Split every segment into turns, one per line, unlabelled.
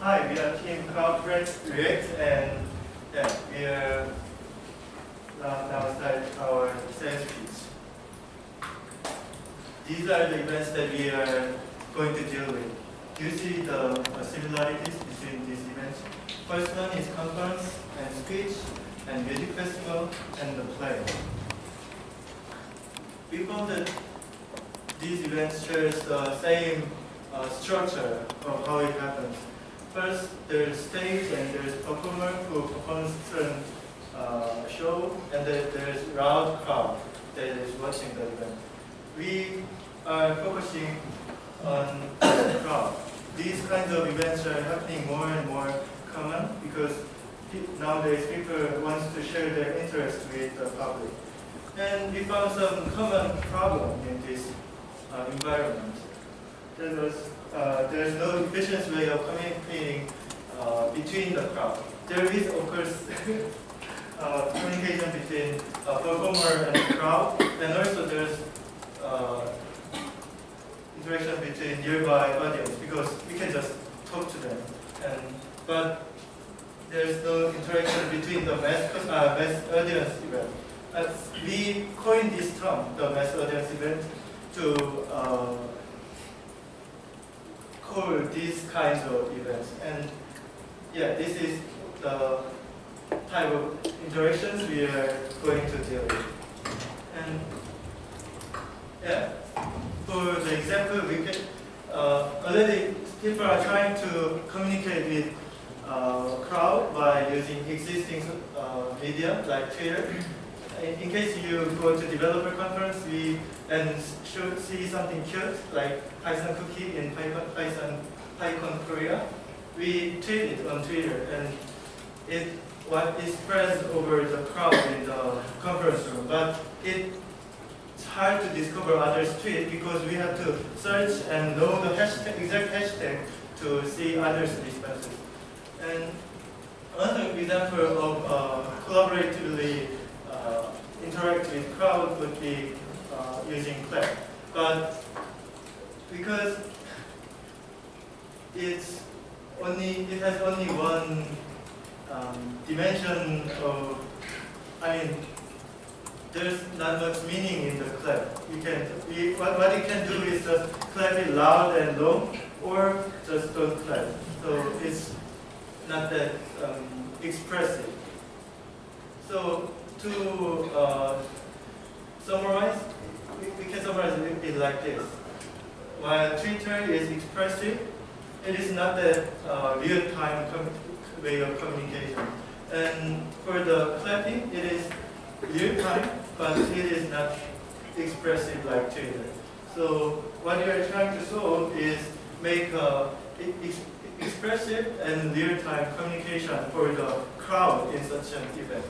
Hi, we are team CrowdReact, and we are now start our sales pitch. These are the events that we are going to deal with. You see the similarities between these events. First one is conference and speech and music festival and the play. We found that these events share the same structure of how it happens. First, there's stage and there's performer who performs certain show, and then there's loud crowd that is watching the event. We are focusing on the crowd. These kinds of events are happening more and more common because nowadays people want to share their interest with the public. And we found some common problem in this environment. There's no efficient way of communicating between the crowd. There is, of course, communication between a performer and the crowd, and also there's interaction between nearby audience because we can just talk to them. But there's no interaction between the mass audience event. We coined this term, the mass audience event, to call these kinds of events. And this is the type of interactions we are going to deal with. And for the example, we can already people are trying to communicate with crowd by using existing media like Twitter. In case you go to developer conference, and should see something cute like Python cookie in PyCon Korea, we tweet it on Twitter, and it spreads over the crowd in the conference room. But it's hard to discover others' tweet because we have to search and know the exact hashtag to see others' responses. And another example of collaboratively interact with crowd would be using Clap. But because it has only one dimension of, there's not much meaning in the clap. What you can do is just clap it loud and long, or just don't clap. So it's not that expressive. So to summarize, we can summarize it like this. While Twitter is expressive, it is not that real-time way of communication. And for the clapping, it is real-time, but it is not expressive like Twitter. So what we are trying to solve is make expressive and real-time communication for the crowd in such an event.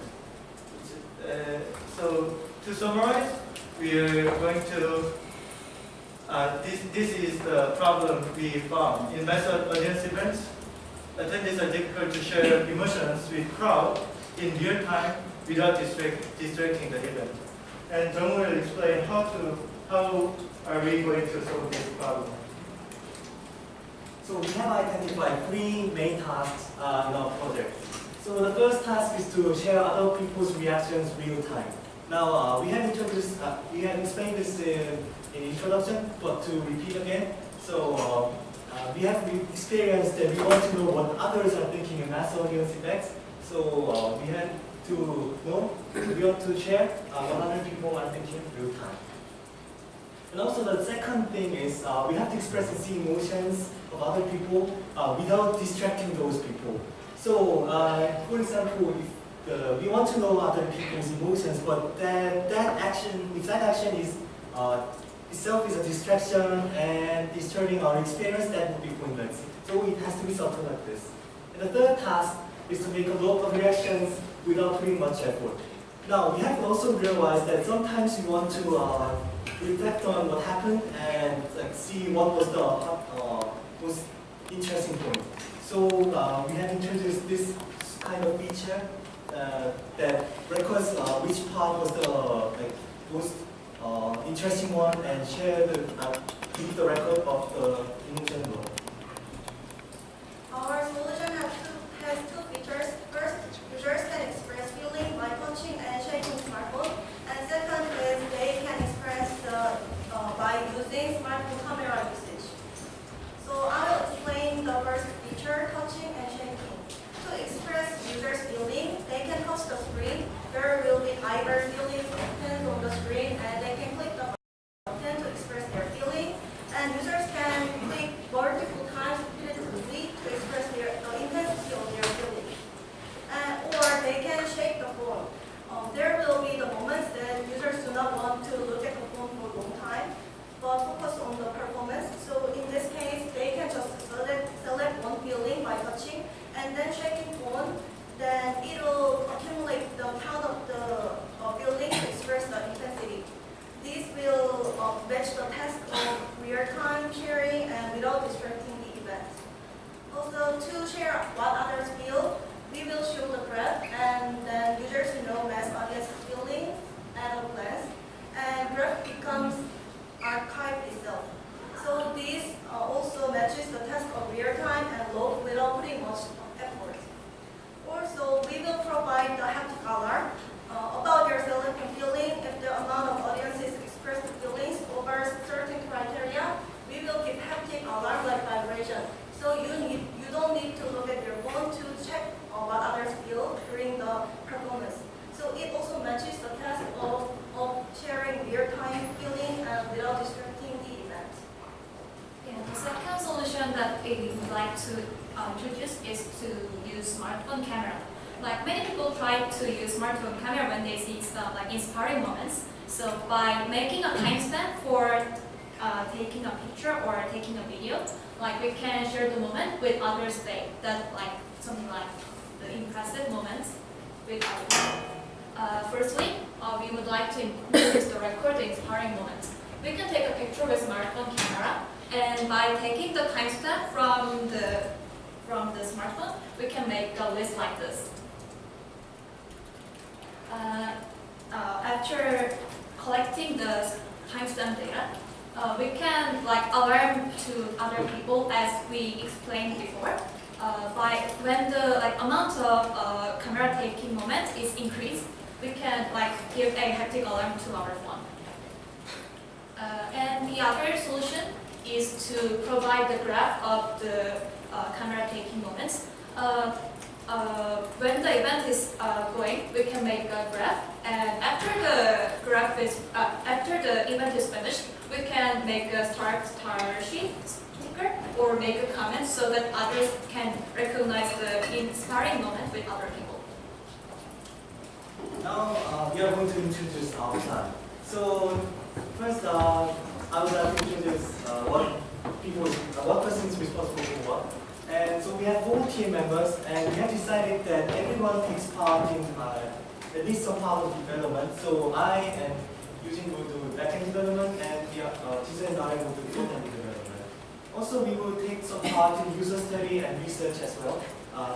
So to summarize, we are going to, this is the problem we found. In mass audience events, attendees are difficult to share emotions with crowd in real time without distracting the event. And Jung will explain how are we going to solve this problem.
So we have identified three main tasks in our project. So the first task is to share other people's reactions real time. Now we have explained this in introduction, but to repeat again. So we have experienced that we want to know what others are thinking in mass audience events. So we have to know, we want to share what other people are thinking real time. And also the second thing is we have to express and see emotions of other people without distracting those people. So, for example, if we want to know other people's emotions, but if that action is itself is a distraction and disturbing our experience, that would be pointless. So it has to be something like this. And the third task is to make a lot of reactions without putting much effort. Now, we have also realized that sometimes we want to reflect on what happened and see what was the most interesting point. So we have introduced this kind of feature that records which part was the most interesting one and share give the record of the emotion.
Our solution real-time sharing and without distracting the event. Also, to share what others feel, we will show the graph and then users know mass audience feeling at a glance, and graph becomes archive itself. So this also matches the task of real-time and load without putting much effort. Also, we will provide the haptic alarm about your selecting feeling. If the amount of audiences express the feelings over certain criteria, we will give haptic alarm like vibration. So you don't need to look at your phone to check what others feel during the performance. So it also matches the task of sharing real-time feeling without distracting the event.
Yeah, the second solution that we would like to introduce is to use smartphone camera. Like many people try to use smartphone camera when they see some like inspiring moments. So by making a timestamp for taking a picture or taking a video, like we can share the moment with others. That like something like the impressive moments with others. Firstly, we would like to introduce the record the inspiring moments. We can take a picture with smartphone camera, and by taking the timestamp from the smartphone, we can make a list like this. After collecting the timestamp data, we can like alarm to other people as we explained before. By when the like amount of camera taking moment is increased, we can like give a haptic alarm to our phone. And the other solution is to provide the graph of the camera taking moments. When the event is going, we can make a graph, and after the event is finished, we can make a star sheet sticker or make a comment so that others can recognize the inspiring moment with other people.
Now we are going to introduce our plan. So first, I would like to introduce what person is responsible for what. And so we have 4 team members, and we have decided that everyone takes part in at least some part of development. So I and Eugene will do backend development, and Tisa and I will do front-end development. Also, we will take some part in user study and research as well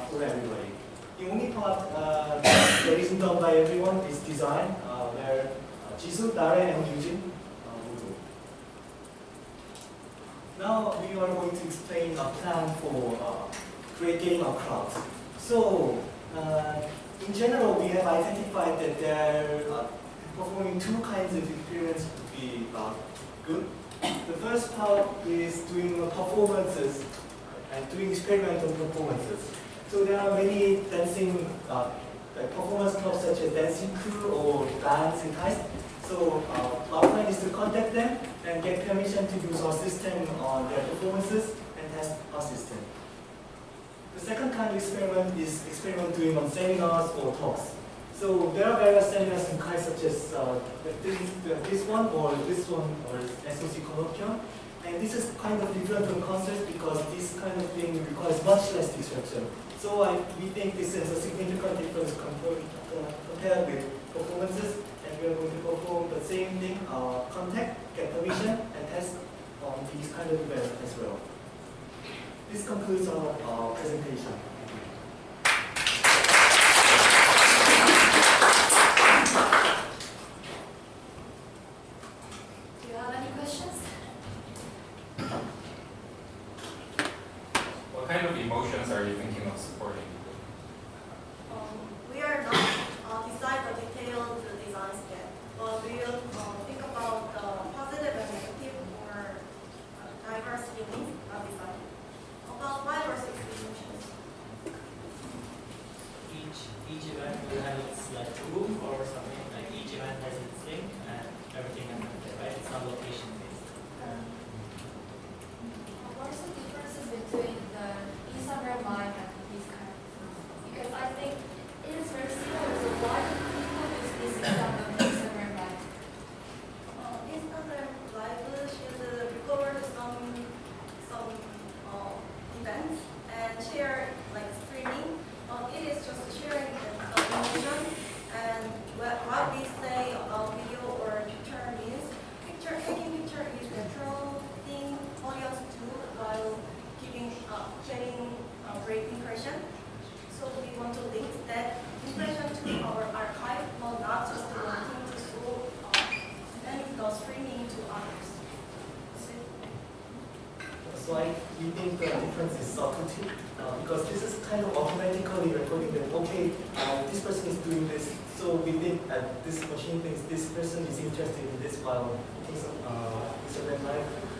for everybody. The only part that isn't done by everyone is design, where Jisoo, Dare, and Eugene will do. Now we are going to explain our plan for getting our crowds. So in general, we have identified that performing 2 kinds of experiments would be good. The first part is doing performances and doing experimental performances. So there are many dancing performance clubs such as Dancing Crew or Dance in KAIST. So our plan is to contact them and get permission to use our system on their performances and test our system. The second kind of experiment is experiment doing on seminars or talks. So there are various seminars in KAIST such as this one or SOC Colloquium. And this is kind of different from concerts because this kind of thing requires much less distraction. So we think this is a significant difference compared with performances. And we are going to perform the same thing, contact, get permission, and test on these kind of events as well. This concludes our presentation.
Do you have any questions?
What kind of emotions are you thinking of supporting?
We are not decide the detailed designs yet, but we will think about the positive and negative or diverse feelings of design. About 5 or 6 emotions.
So we think the difference is subtlety because this is kind of automatically recording that, okay, this person is doing this, so we think that this machine thinks this person is interested in this file. So then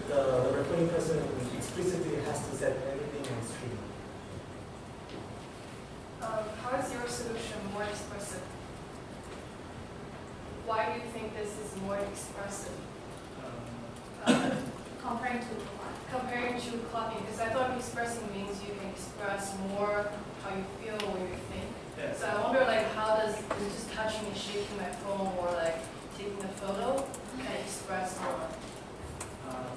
the recording person explicitly has to set everything on stream.
How is your solution more expressive? Why do you think this is more expressive?
Comparing to what?
Comparing to copying, because I thought expressing means you can express more how you feel or you think.
Yes.
So I wonder, like, how does just touching and shaking my phone or like taking a photo can express more?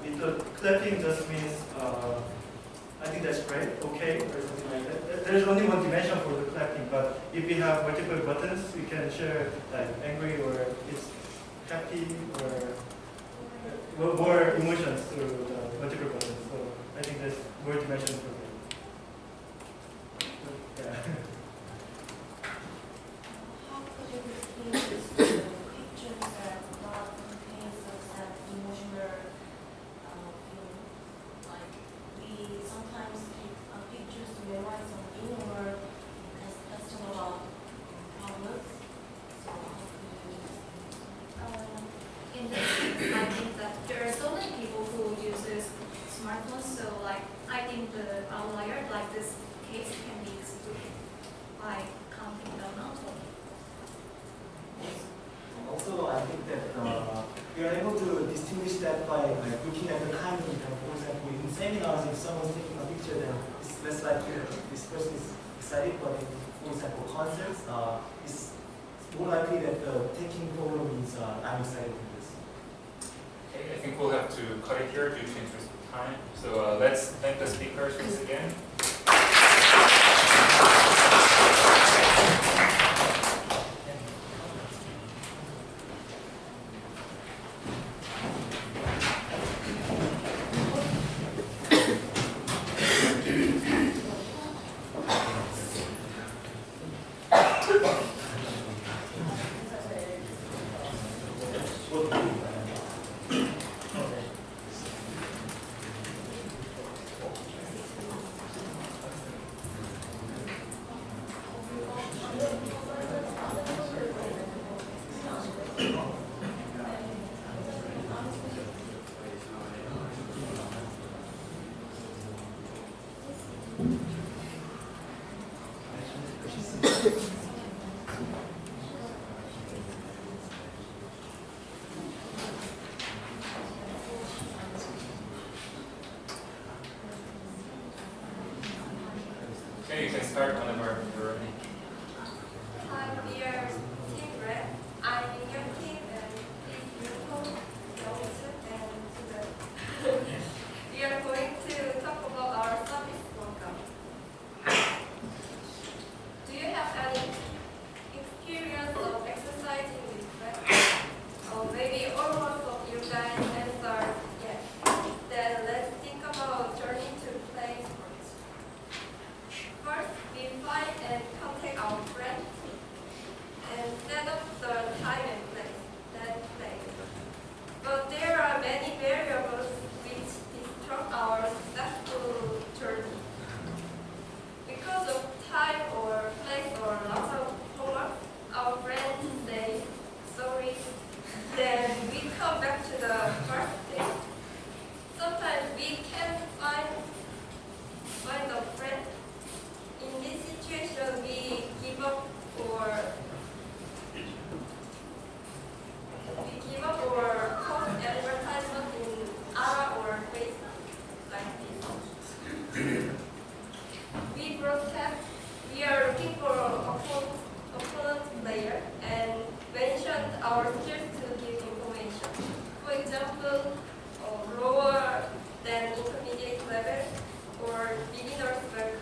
With the clapping just means, I think that's great, okay, or something like that. There's only one dimension for the clapping, but if we have multiple buttons, we can share like angry or it's happy or more emotions through the multiple buttons. So I think there's more dimensions for that. Yeah.
How could you distinguish the pictures that not contain such that emotional feeling? Like we sometimes take pictures to memorize something or as question about problems. So how could you
In this case, I think that there are so many people who uses smartphones, so like I think the outlier like this case can be excluded by counting the amount of.
Also, I think that we are able to distinguish that by looking at the kind of impact. For example, in seminars, if someone's taking a picture, then it's less likely that this person is excited. But in, for example, concerts, it's more likely that taking photo means I'm excited for this.
Okay, I think we'll have to cut it here due to interest of time. So let's thank the speakers once again. Okay, you can start whenever you're ready.
Hi, we are Team Red. I'm in your team and please welcome Robinson and Susan. We are going to talk about our service program. Do you have any experience of exercising with Red? Or maybe almost of you guys answer yes. Then let's think about journey to play sports. First, we find and contact our friends and set up the time and place, that place. But there are many variables which disrupt our successful journey. Because of time or place or lots of homework, our friends say sorry. Then we come back to the first day. Sometimes we can find a friend. In this situation, we give up or post advertisement in ARA or Facebook like this. We broadcast. We are looking for opponent player and mention our skills to give information. For example, lower than intermediate level or beginner's level.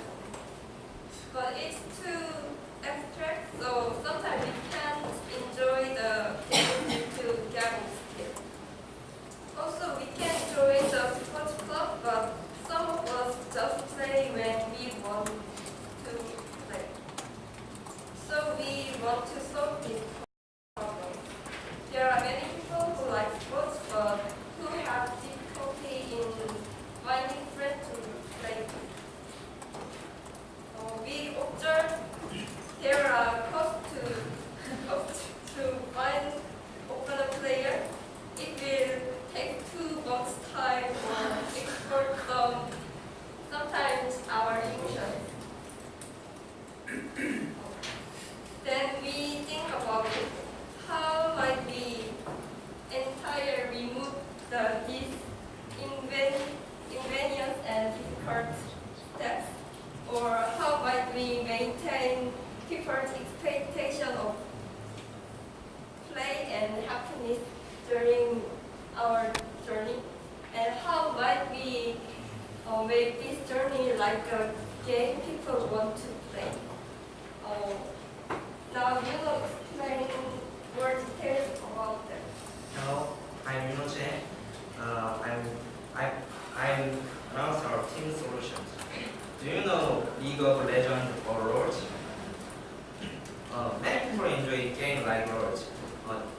But it's too abstract, so sometimes we can't enjoy the ability to gather skill. Also, we can join the sports club, but some of us just play when we want to play. So we want to solve this problem. There are many people who like sports, but who have
we make this journey like a game people want to play. Now you will explain more details about that.
Hello, I'm Yuno Chen. I'm announcer of Team Solutions. Do you know League of Legends or Lords? Many people enjoy games like Lords.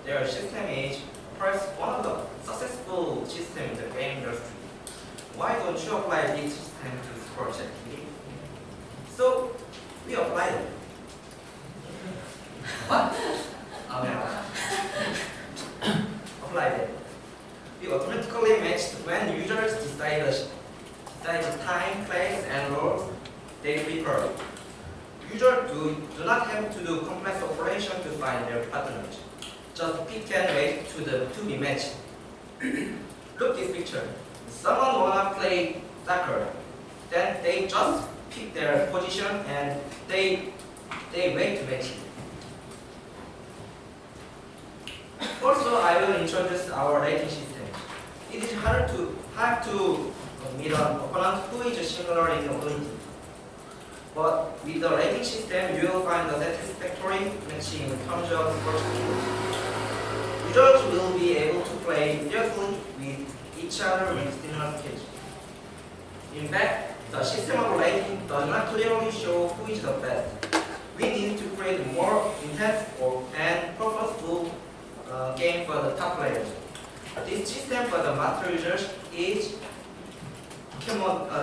Their system is perhaps one of the successful systems in the game industry. Why don't you apply this system to sports activity? So we applied it. What? Applied it. We automatically matched when users decide the time, place, and roles they prefer. Users do not have to do complex operation to find their partners. Just pick and wait to be matched. Look this picture. Someone wanna play soccer, then they just pick their position and they wait to match it. Also, I will introduce our rating system. It is hard to meet an opponent who is similar in ability. But with the rating system, you will find a satisfactory matching in terms of sports skills. Users will be able to play fearfully with each other with similar skills. In fact, the system of rating does not clearly show who is the best. We need to create a more intense and purposeful game for the top players. This system for the master users is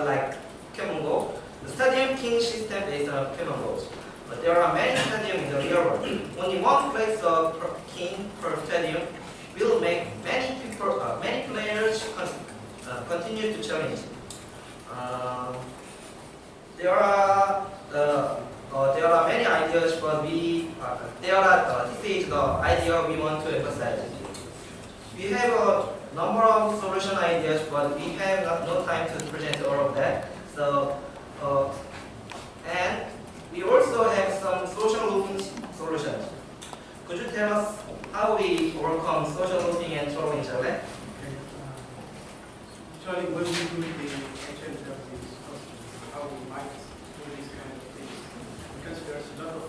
like Go. The Stadium King system is a Go. But there are many stadiums in the real world. Only one place of king per stadium will make many players continue to challenge. There are many ideas, but this is the idea we want to emphasize. We have a number of solution ideas, but we have no time to present all of that. So, and we also have some social looping solutions. Could you tell us how we overcome social looping and trolling challenge?
Actually, what we do in the actual job is how we might do these kind of things. Because there's a lot of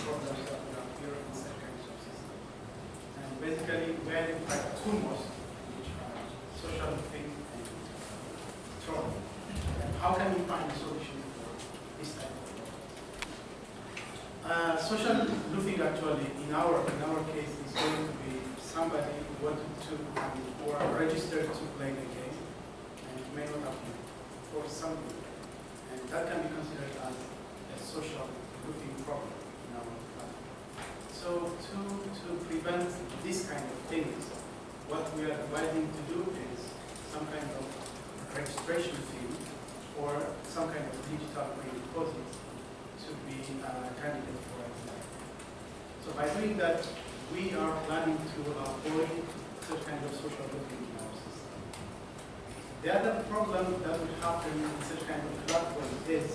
problems that we appear in such kinds of systems. And basically, we identify two most, which are social looping and trolling. And how can we find a solution for this type of problem? Social looping actually, in our case, is going to be somebody who wanted to or registered to play the game and may not have been for something. And that can be considered as a social looping problem in our platform. So to prevent this kind of things, what we are advising to do is some kind of registration fee or some kind of digital deposit to be a candidate for it. So by doing that, we are planning to avoid such kind of social looping in our system. The other problem that would happen in such kind of platform is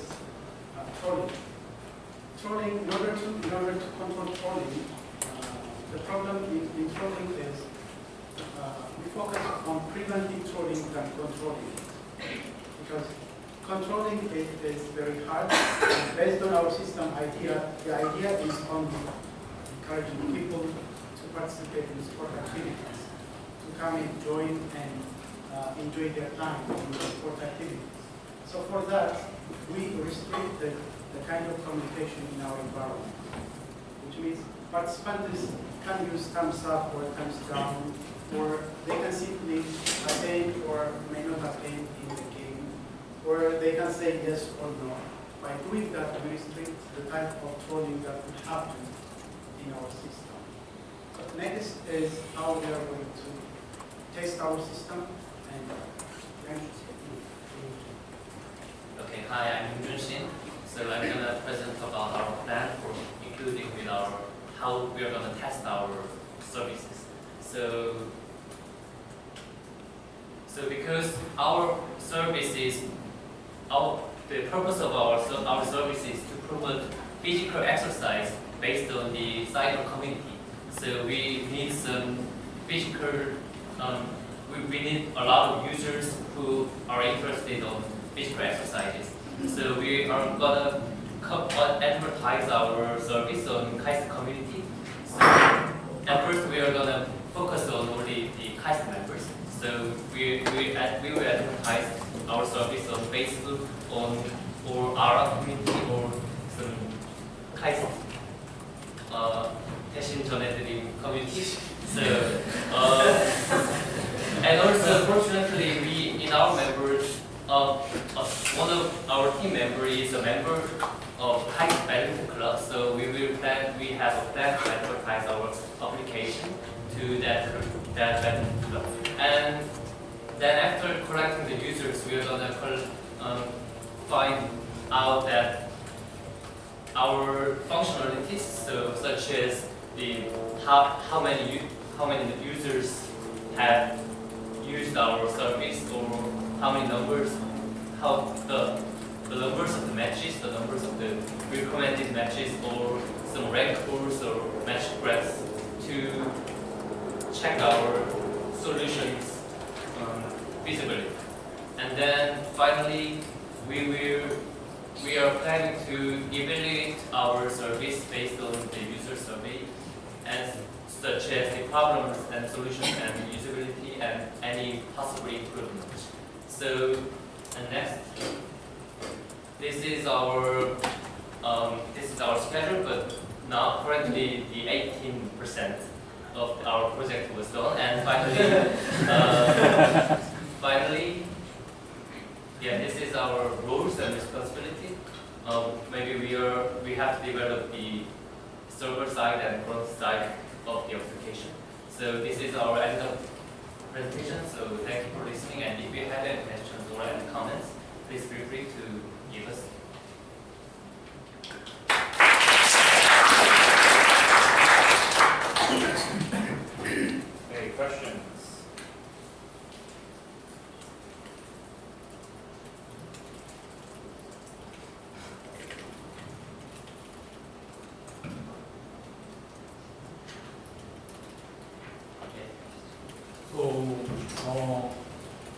trolling. Trolling, in order to control trolling, the problem in trolling is we focus on preventing trolling than controlling it. Because controlling it is very hard. Based on our system idea, the idea is on encouraging people to participate in sport activities, to come and join and enjoy their time in the sport activities. So for that, we restrict the kind of communication in our environment, which means participants can use thumbs up or thumbs down, or they can simply attend or may not attend in the game, or they can say yes or no. By doing that, we restrict the type of trolling that would happen in our system. But next is how we are going to test our system and
Okay, hi, I'm Yun Shin. So I'm gonna present about our plan for including with our how we are gonna test our services. So because our services, the purpose of our service is to promote physical exercise based on the cycle community. So we need some physical we need a lot of users who are interested on physical exercises. So we are gonna advertise our service on KAIST community. So at first we are gonna focus on only the KAIST members. So we will advertise our service on Facebook, or our community, or some KAIST 대신 전해드림 community. So and also fortunately we in our members one of our team members is a member of KAIST Badminton Club. So we have a plan to advertise our application to that badminton club. And then after collecting the users, we are gonna find out that our functionalities, so such as the how many users have used our service, or how many numbers, how the numbers of the matches, the numbers of the recommended matches, or some rank scores or match graphs to check our solutions feasibility. And then finally, we are planning to evaluate our service based on the user survey, and such as the problems and solutions and usability and any possible improvements. So, and next, this is our schedule, but now currently the 18% of our project was done, and finally, yeah, this is our roles and responsibility. Maybe we have to develop the server side and front side of the application. So this is our end of presentation. So thank you for listening. And if you have any questions or any comments, please feel free to give us.
Any questions?
So,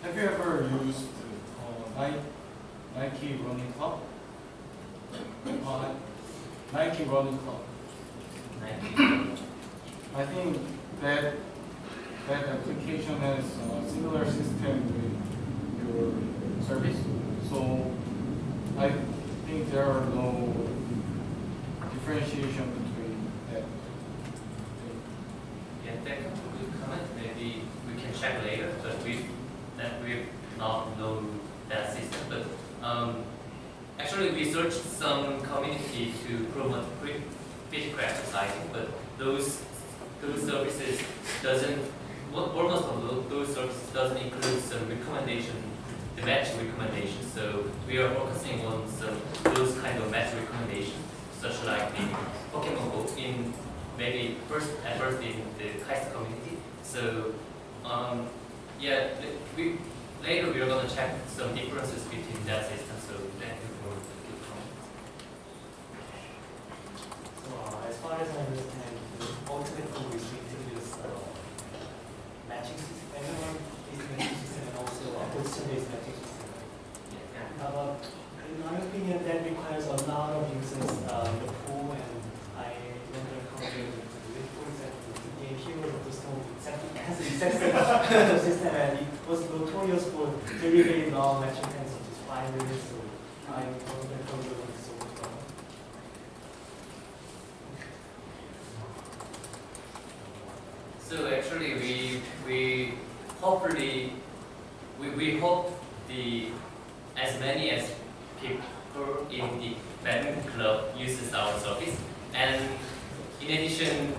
have you ever used Nike running club? Nike running club. I think that application has a similar system with your service. So I think there are no differentiation between that.
Yeah, that's a good comment. Maybe we can check later, but we've not known that system. But actually, we searched some community to promote physical exercising, but those services almost of those services doesn't include some recommendation, the match recommendation. So we are focusing on those kind of match recommendations, such like the Pokemon Go in maybe at first in the KAIST community. So yeah, later we are going to check some differences between that system. So thank you for the good comment.
So as far as I understand, the ultimate goal is to introduce matching system, everyone-based matching system, and also a position-based matching system. But in my opinion, that requires a lot of users in the pool, and I remember comparing with, for example, the game Heroes of the Storm has the exact same system, and it was notorious for very, very long matching times, such as 5 minutes. So I wasn't familiar with so much.
So actually, we hopefully we hope as many as people in the badminton club uses our service. And in addition,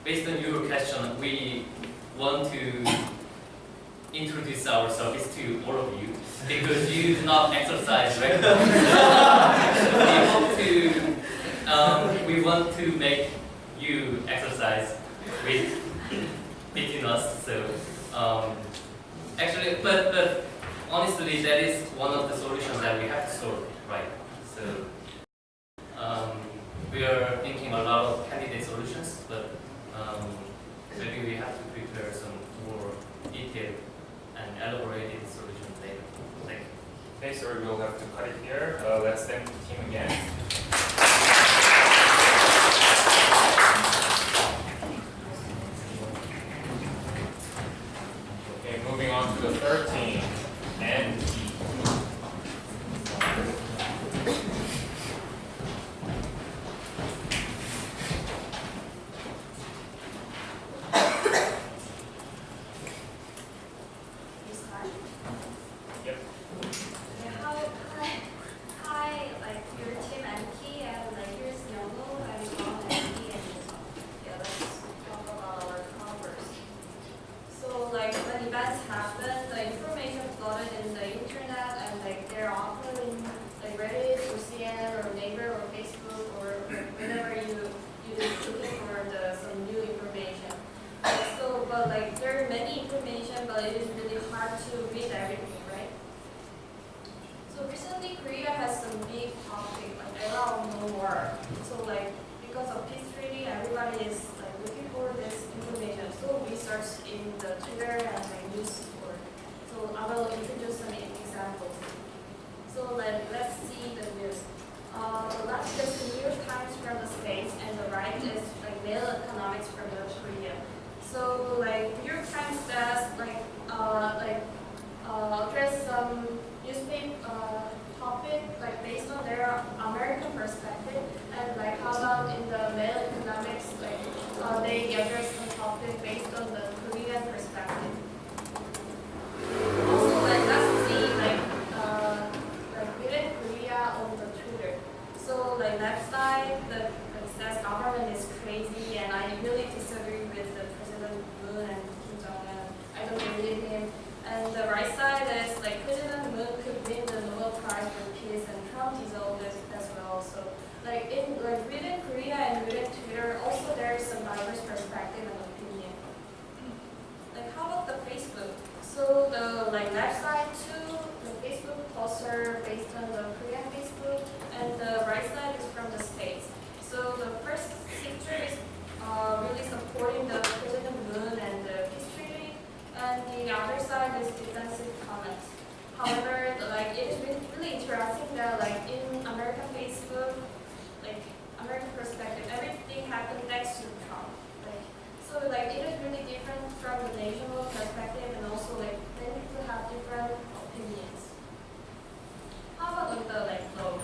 based on your question, we want to introduce our service to all of you because you do not exercise regularly. We want to make you exercise between us. So actually, but honestly, that is one of the solutions that we have to solve, right? So we are thinking a lot of candidate solutions, but maybe we have to prepare some more an elaborated solution later. Thank you.
Okay, so we'll have to cut it here. Let's thank the team again. Okay, moving on to the third team, and yep.
Hi, like your team Anki and like here's Yogo and Tom Anki and yeah, let's talk about our covers. So like when events happen, the information flooded in the internet and like they're often in like Reddit or CNN or Naver or Facebook or whenever you just looking for some new information. So but like there are many information, but it is really hard to read everything, right? So recently, Korea has some big topic like era of no war. So like because of peace treaty, everybody is like looking for this information. So we search in the Twitter and like news for. So I will introduce some examples. So let's see the news. The left is the New York Times from the States, and the right is like Mail Economics from the Korea. So like New York Times says address some newspaper topic like based on their American perspective, and like how about in the Mail Economics they address some topic based on the Korean perspective. Also let's see within Korea on the Twitter. So left side the says government is crazy, and I really disagree with the President Moon and Kim Jong-un. I don't believe him. And the right side is President Moon could win the Nobel Prize for Peace, and Trump dissolved this as well. So within Korea and within Twitter, also there is some diverse perspective and opinion. How about the Facebook? So the left side too, the Facebook posts are based on the Korean Facebook, and the right side is from the States. So the first picture is really supporting the President Moon and the peace treaty, and the other side is defensive comments. However, it is really interesting that in American Facebook, American perspective, everything happened next to Trump. So it is really different from the national perspective, and also many people have different opinions. How about with the blog?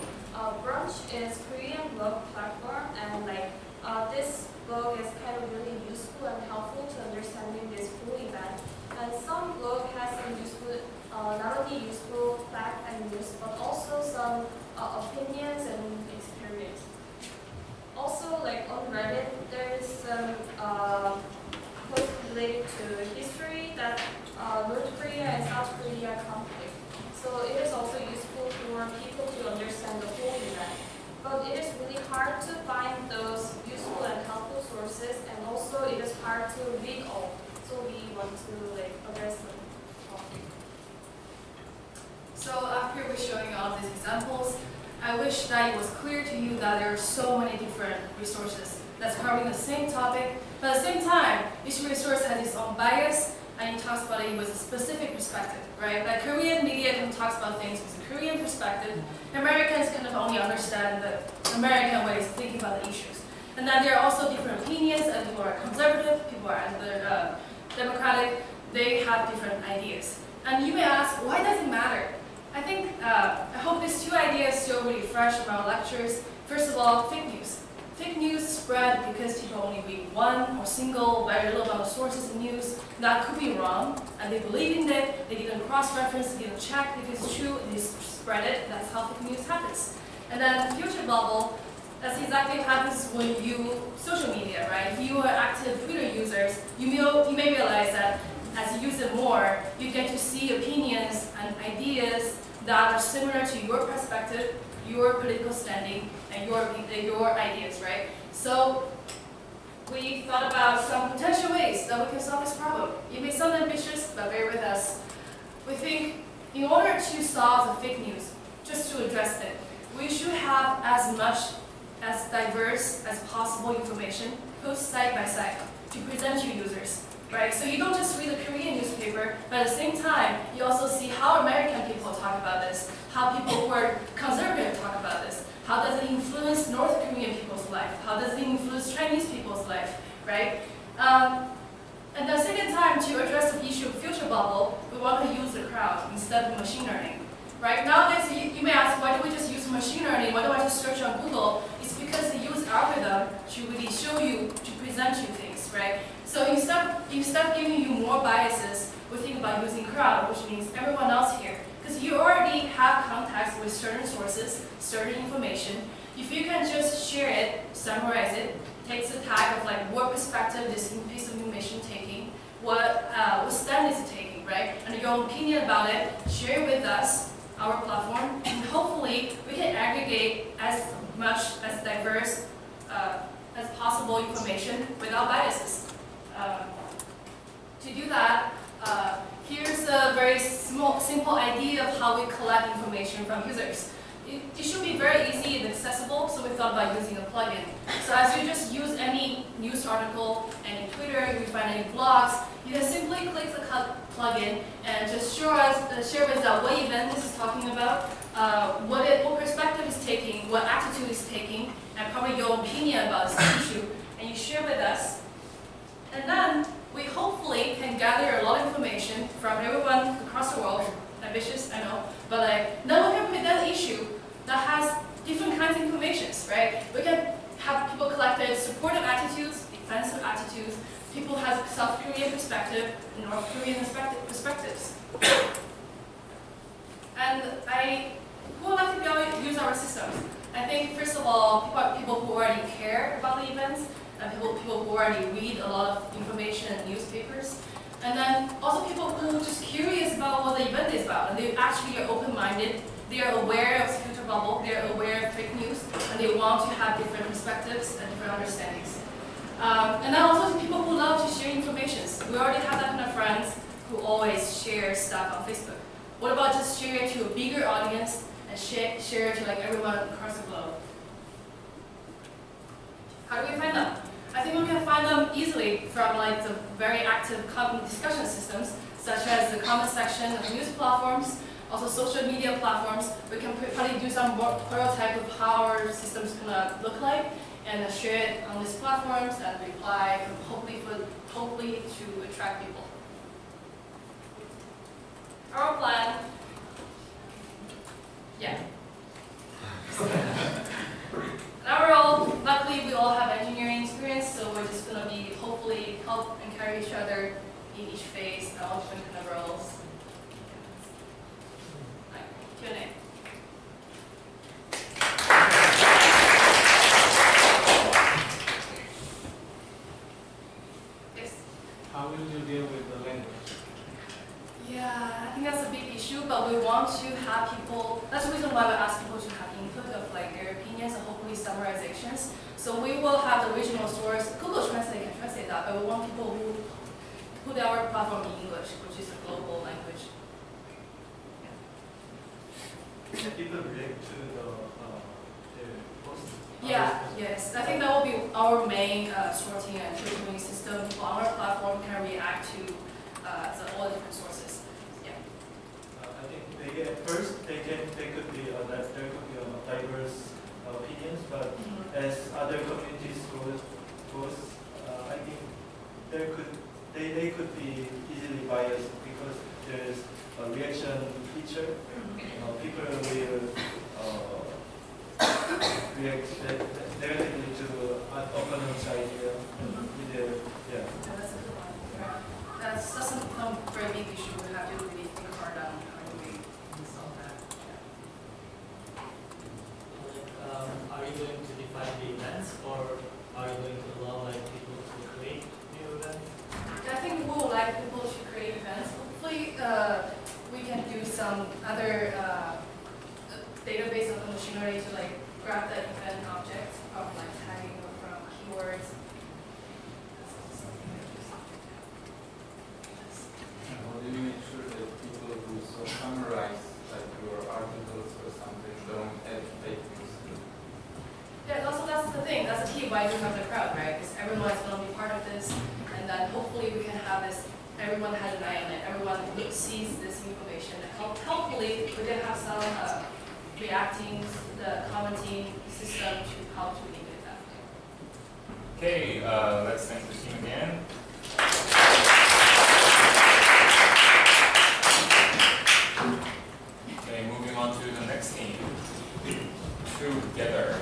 Brunch is Korean blog platform, and this blog is kind of really useful and helpful to understanding this full event. And some blog has some useful, not only useful fact and news, but also some opinions and experience. Also, on Reddit, there is some post related to history that North Korea and South Korea conflict. So it is also useful for people to understand the whole event. But it is really hard to find those useful and helpful sources, and also it is hard to read all. So we want to address the topic.
So after we're showing all these examples, I wish that it was clear to you that there are so many different resources that's covering the same topic, but at the same time, each resource has its own bias, and it talks about it with a specific perspective, right? Korean media kind of talks about things with a Korean perspective. Americans kind of only understand the American ways of thinking about the issues. And then there are also different opinions, and people are conservative, people are democratic, they have different ideas. And you may ask, why does it matter? I hope these two ideas still really fresh from our lectures. First of all, fake news. Fake news spread because people only read one or single, very little amount of sources of news. That could be wrong, and they believe in it, they didn't cross-reference, they didn't check if it's true, they spread it. That's how fake news happens. And then filter bubble, that's exactly what happens when you social media, right? If you are active Twitter users, you may realize that as you use it more, you get to see opinions and ideas that are similar to your perspective, your political standing, and your ideas, right? So we thought about some potential ways that we can solve this problem. It may sound ambitious, but bear with us. We think in order to solve the fake news, just to address it, we should have as much as diverse as possible information posted side by side to present to users. right? So you don't just read a Korean newspaper, but at the same time, you also see how American people talk about this, how people who are conservative talk about this, how does it influence North Korean people's life, how does it influence Chinese people's life, right? And the second time, to address the issue of filter bubble, we want to use the crowd instead of machine learning. Right? Nowadays, you may ask, why do we just use machine learning? Why do I just search on Google? It's because they use algorithm to really show you, to present you things, right? So instead of giving you more biases, we think about using crowd, which means everyone else here. Because you already have contacts with certain sources, certain information. If you can just share it, summarize it, takes the tag of like what perspective this piece of information taking, what stand is it taking, right? And your opinion about it, share it with us, our platform, and hopefully we can aggregate as much as diverse as possible information without biases. To do that, here's a very simple idea of how we collect information from users. It should be very easy and accessible, so we thought about using a plugin. So as you just use any news article, any Twitter, you find any blogs, you can simply click the plugin and just share with us what event this is talking about, what perspective is taking, what attitude is taking, and probably your opinion about this issue, and you share with us. And then we hopefully can gather a lot of information from everyone across the world. Ambitious, I know, but like now we can present an issue that has different kinds of informations, right? We can have people collected supportive attitudes, defensive attitudes, people have South Korean perspective, North Korean perspectives. And who would like to use our systems? I think first of all, people who already care about the events, and people who already read a lot of information in newspapers. And then also people who are just curious about what the event is about, and they actually are open-minded, they are aware of filter bubble, they are aware of fake news, and they want to have different perspectives and different understandings. And then also people who love to share information. We already have that kind of friends who always share stuff on Facebook. What about just share it to a bigger audience and share it to like everyone across the globe? How do we find them? I think we can find them easily from like the very active discussion systems, such as the comment section of news platforms, also social media platforms. We can probably do some more prototype of how our system's gonna look like, and share it on these platforms and reply, hopefully to attract people. Our plan, yeah. Luckily we all have engineering experience, so we're just going to be hopefully help encourage each other in each phase and all different kind of roles. Q&A. Yes?
How will you deal with the language?
Yeah, I think that's a big issue, but we want to have people, that's the reason why we ask people to have input of like their opinions and hopefully summarizations. So we will have the original source, Google Translate can translate that, but we want people who put our platform in English, which is a global language.
Can people relate to the post?
Yeah, yes. I think that will be our main sorting and filtering system. On our platform can react to all the different sources. Yeah.
I think first there could be diverse opinions, but as other communities goes, I think they could be easily biased because there's a reaction feature. People will react negatively to opponent's idea. Yeah.
That's a good one. Right. That's a very big issue. We have to really think hard on how do we solve that. Yeah.
Are you going to define the events, or are you going to allow like people to create new events?
I think we would like people to create events. Hopefully, we can do some other database of machinery to like grab that event object from like tagging or from keywords.
How do you make sure that people who summarize like your articles or something don't add fake news?
Yeah, also that's the thing. That's the key why we have the crowd, right? Because everyone is going to be part of this, and then hopefully we can have everyone has an eye on it, everyone sees this information. And hopefully, we can have some reacting, the commenting system to help to mitigate that.
Okay, let's thank the team again. Okay, moving on to the next team. Together.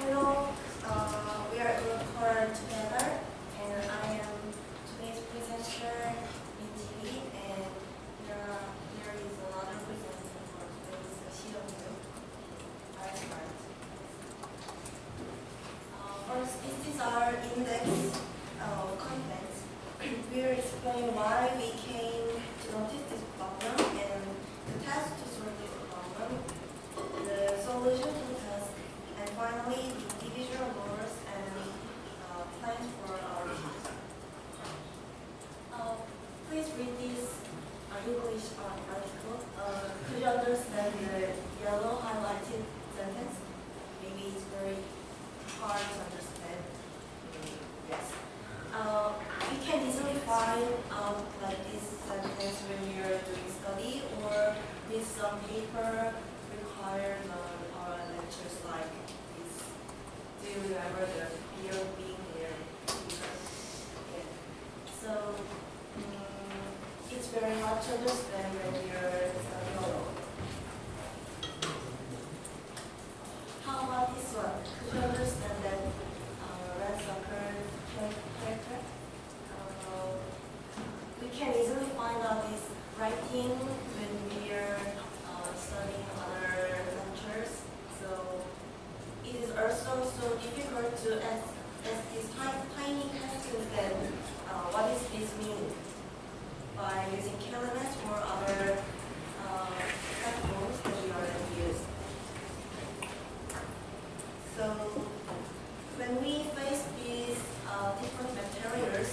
Hello, we are recorded together, and I am today's presenter, BT, and there is another presenter for today's CW. First, this is our index contents. We will explain why we came to notice this problem and the task to solve this problem, the solution to the task, and finally, the individual goals and plans for our class. Please read this English article. Could you understand the yellow highlighted sentence? Maybe it's very hard to understand. Yes. We can easily find out like this sentence when we are doing study or with some paper required on our lectures like this. Do you remember the fear of being there? Yeah. So it's very hard to understand when you're studying alone. How about this one? Could you understand that red soccer character? We can easily find out this writing when we are studying other lectures. So it is also so difficult to ask these tiny questions that what does this mean by using KLMS or other platforms that we already use. So when we face these different materials,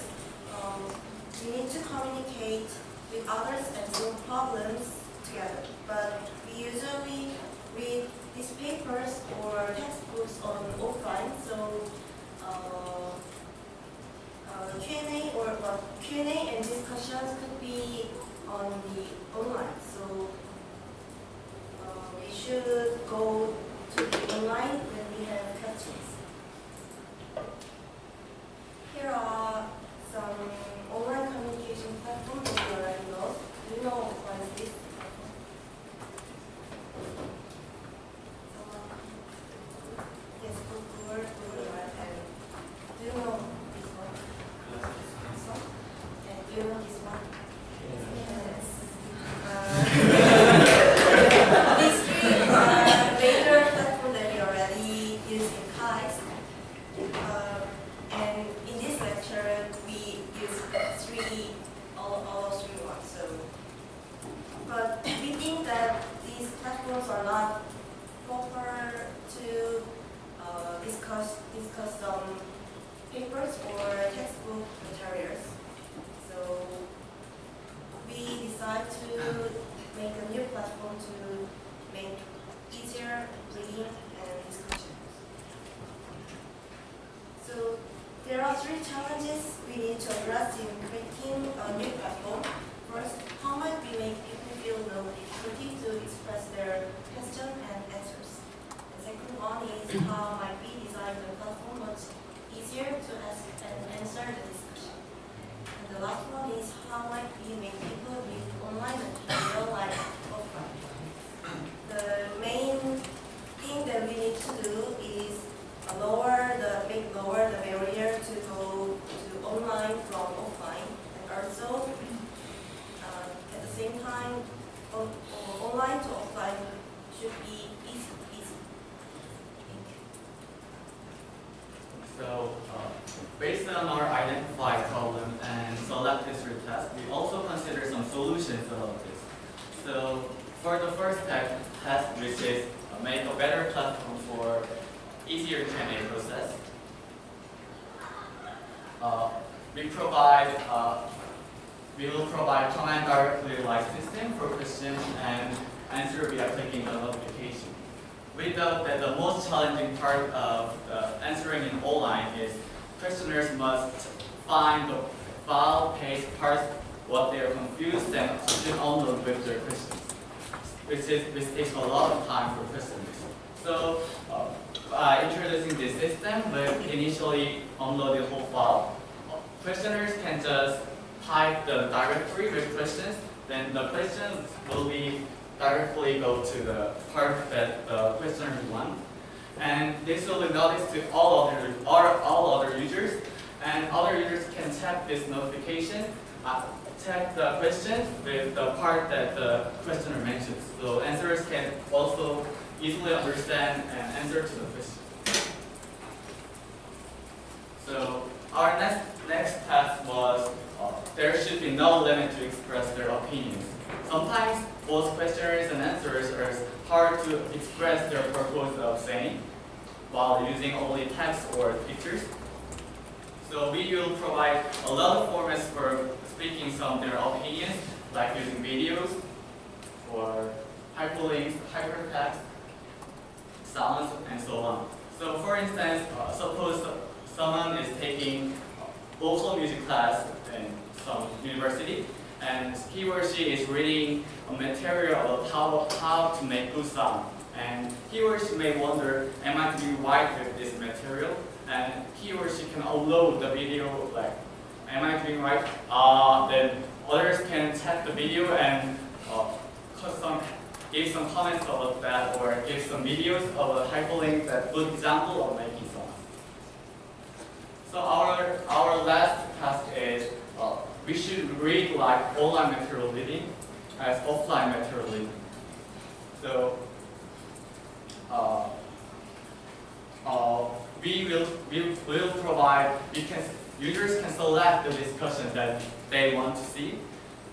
we need to communicate with others and solve problems together. But we usually read these papers or textbooks on offline, so Q&A and discussions could be on the online. So we should go to the online when we have questions. Here are some online communication platforms that you already know. Do you know what is this platform? Yes, Google, and do you know this one? This one? And do you know this one? Yes. These three are major platforms that we already use in KAIST. And in this lecture, we use all three ones. So, but we think that these platforms are not proper to discuss some papers or textbook materials. So we decide to make a new platform to make easier reading and discussion. So there are three challenges we need to address in creating a new platform. First, how might we make people feel no difficulty to express their questions is how might we design the platform much easier to ask and answer the discussion. And the last one is how might we make people read online material like offline. The main thing that we need to do is make lower the barrier to go to online from offline, and also at the same time online to offline should be easy.
So, based on our identified problem and select history test, we also consider some solutions about this. So, for the first test, which is make a better platform for easier Q&A process, we will provide command directly like system for questions and answer via clicking the notification. We know that the most challenging part of answering in online is questioners must find the file, paste, parse what they are confused, and should upload with their questions, which takes a lot of time for questioners. So by introducing this system, we initially upload the whole file. Questioners can just type the directory with questions, then the questions will be directly go to the part that the questioners want. And this will be noticed to all other users, and other users can check this notification, check the question with the part that the questioner mentions. So answers can also easily understand and answer to the question. So our next task was there should be no limit to express their opinions. Sometimes both questioners and answers are hard to express their purpose of saying while using only text or pictures. So we will provide a lot of formats for speaking some of their opinions, like using videos or hyperlinks, hypertext, sounds, and so on. So for instance, suppose someone is taking vocal music class in some university, and he or she is reading a material about how to make good sound. And he or she may wonder, am I doing right with this material? And he or she can upload the video, like, am I doing right? Then others can check the video and give some comments about that, or give some videos of a hyperlink that good example of making songs. So our last task is we should read like online material reading as offline material reading. So we will provide, users can select the discussion that they want to see.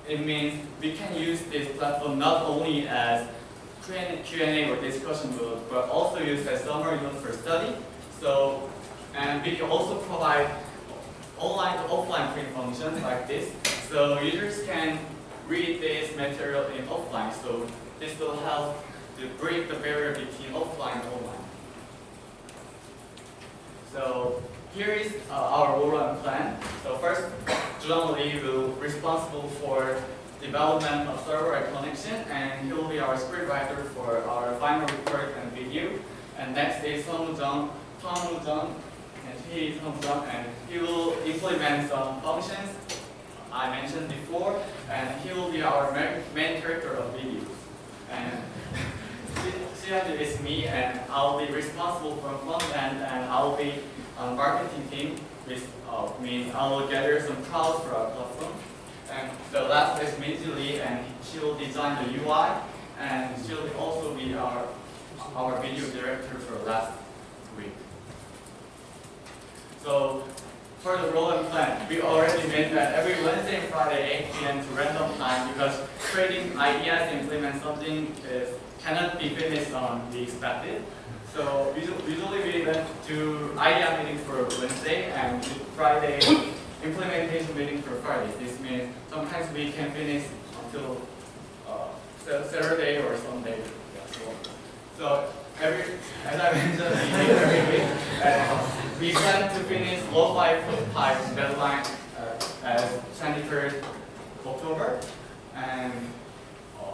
It means we can use this platform not only as Q&A or discussion mode, but also use as summary notes for study. So, and we can also provide online to offline print functions like this. So users can read this material in offline. So this will help to break the barrier between offline and online. So here is our overall plan. So first, John Lee will be responsible for development of server and connection, and he will be our scriptwriter for our final report and video. And next is Tom Jung, and he will implement some functions I mentioned before, and he will be our main character of videos. And Sian is me, and I'll be responsible for front end, and I'll be on marketing team, which means I will gather some crowds for our platform. And the last is Minji Lee, and she will design the UI, and she will also be our video director for last week. So for the role and plan, we already made that every Wednesday and Friday 8 p.m. to random time, because creating ideas and implement something cannot be finished on the expected. So usually we went to idea meeting for Wednesday and Friday implementation meeting for Friday. This means sometimes we can finish until Saturday or Sunday. So as I mentioned, every week, we plan to finish lo-fi prototype deadline as 23rd October, and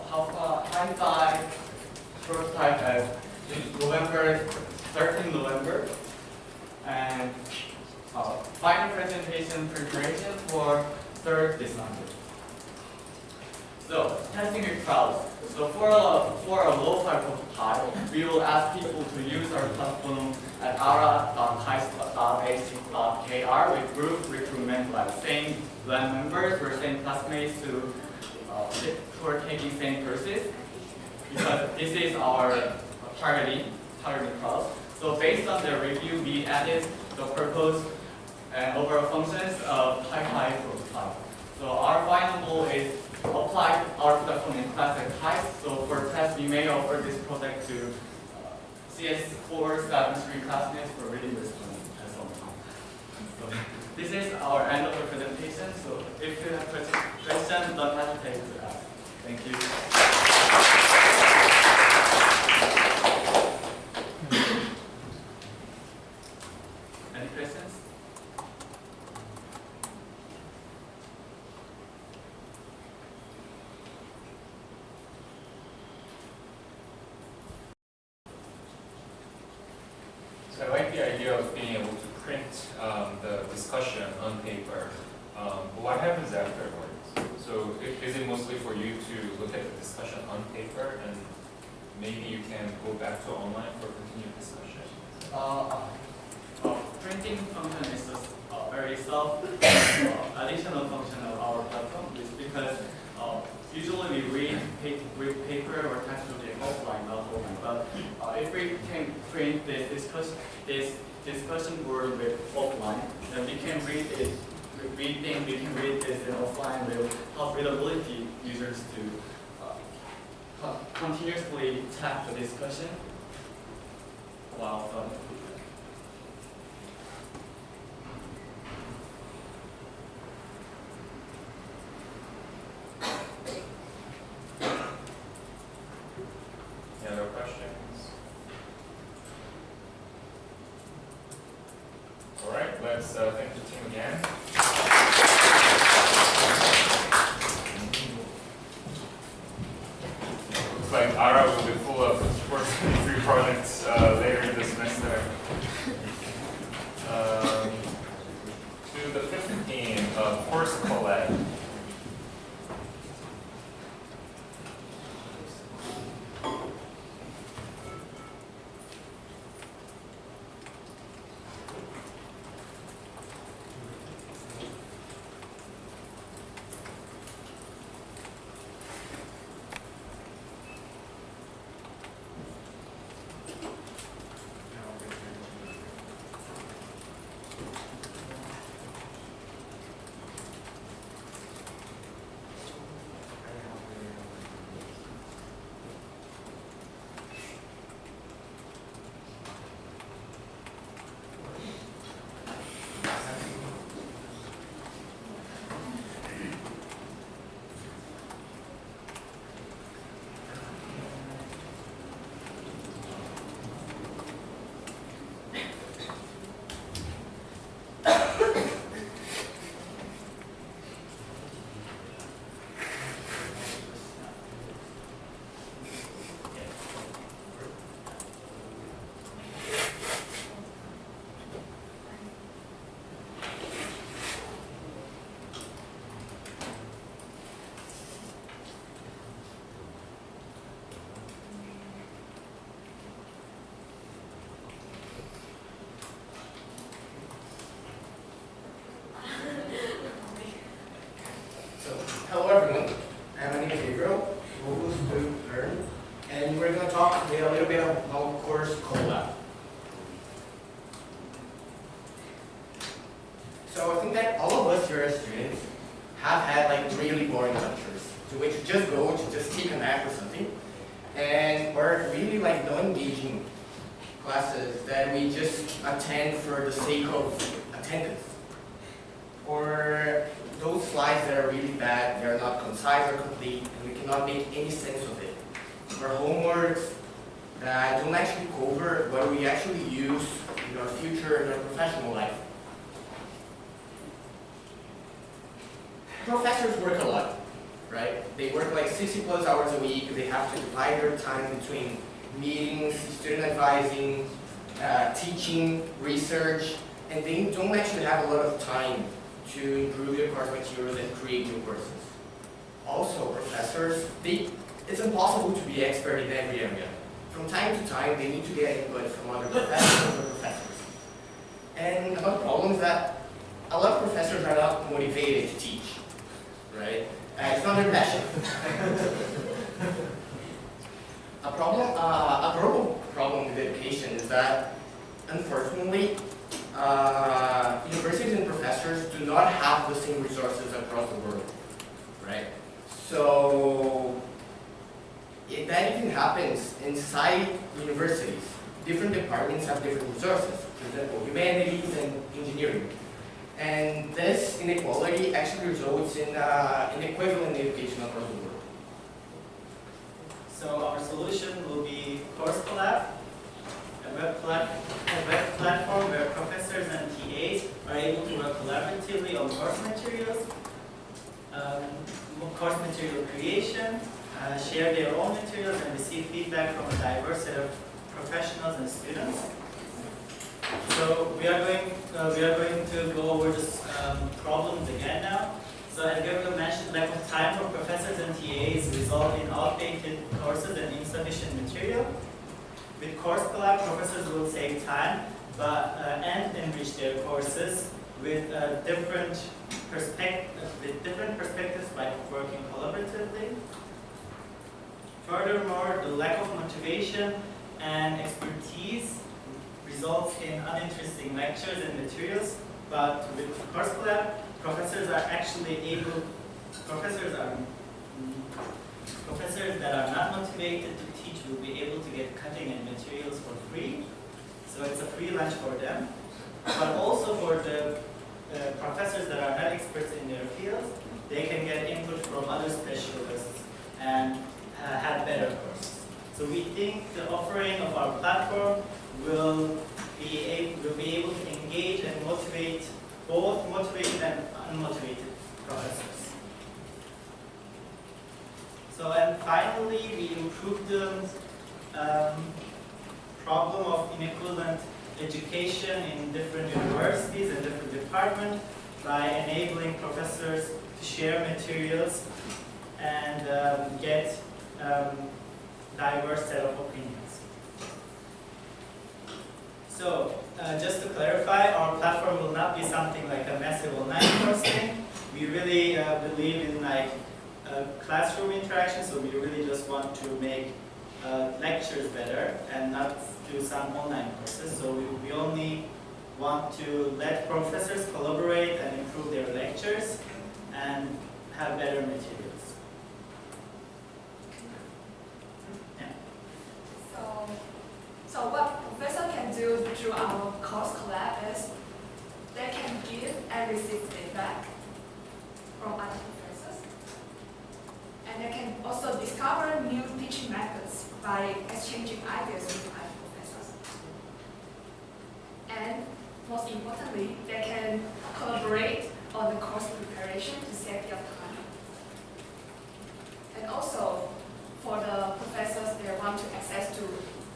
hi-fi prototype as November 13 November. And final presentation preparation for 3rd December. So, testing with crowds. So for a low-fi prototype, we will ask people to use our platform at ara.kaist.ac.kr with group recruitment, like same lab members or same classmates who are taking same courses, because this is our targeting crowd. So based on the review, we added the purpose and overall functions of high prototype. So our final goal is apply our platform in class at KAIST. So for test, we may offer this project to CS473 classmates for reading response at some time. So this is our end of the presentation. So if you have questions, don't hesitate to ask. Thank you. Any questions?
So I like the idea of being able to print the discussion on paper. But what happens afterwards? So is it mostly for you to look at the discussion on paper and maybe you can go back to online for continued discussion?
Printing function is a very additional function of our platform. It's because usually we read paper or text offline, not online. But if we can print this discussion board with offline, then we can read it. We think we can read this in offline will help readability users to continuously tap the discussion while studying.
Any other questions? All right, let's thank the team again. Looks like ARA will be full of CourseCollab projects later this semester. To the 5th team of CourseCollab.
Hello everyone, my name is Gabriel, Mobile Student Learn, and we're going to talk today a little bit about CourseCollab. So I think that all of us here as students have had like really boring lectures, to which you just go to just take a nap or something, and or really like non-engaging classes that we just attend for the sake of attendance. Or those slides that are really bad, they're not concise or complete, and we cannot make any sense of it. Or homeworks that don't actually cover what we actually use in our future and our professional life. Professors work a lot, right? They work like 60+ hours a week. They have to divide their time between meetings, student advising, teaching, research, and they don't actually have a lot of time to improve their course materials and create new courses. Also, professors, it's impossible to be expert in every area. From time to time, they need to get input from other professors. And another problem is that a lot of professors are not motivated to teach, right? It's not their passion. A problem with education is that, unfortunately, universities and professors do not have the same resources across the world, right? So, that even happens inside universities. Different departments have different resources, for example, humanities and engineering. And this inequality actually results in inequivalent education across the world.
So our solution will be CourseCollab, a web platform where professors and TAs are able to work collaboratively on course materials, course material creation, share their own materials, and receive feedback from a diverse set of professionals and students. So we are going to go over this problems again now. So as Gabriel mentioned, lack of time for professors and TAs result in outdated courses and insufficient material. With CourseCollab, professors will save time and enrich their courses with different perspectives by working collaboratively. Furthermore, the lack of motivation and expertise results in uninteresting lectures and materials, but with CourseCollab, professors that are not motivated to teach will be able to get cutting-edge materials for free. So it's a free lunch for them. But also for the professors that are not experts in their fields, they can get input from other specialists and have better courses. So we think the offering of our platform will be able to engage and motivate both motivated and unmotivated professors. So, and finally, we improved the problem of inequivalent education in different universities and different departments by enabling professors to share materials and get diverse set of opinions. So, just to clarify, our platform will not be something like a massive online course thing. We really believe in like classroom interaction, so we really just want to make lectures better and not do some online courses. So we only want to let professors collaborate and improve their lectures and have better materials. Yeah.
So what professor can do through our CourseCollab is they can give and receive feedback from other professors. And they can also discover new teaching methods by exchanging ideas with other professors. And most importantly, they can collaborate on the course preparation to save their time. And also, for the professors that want to access to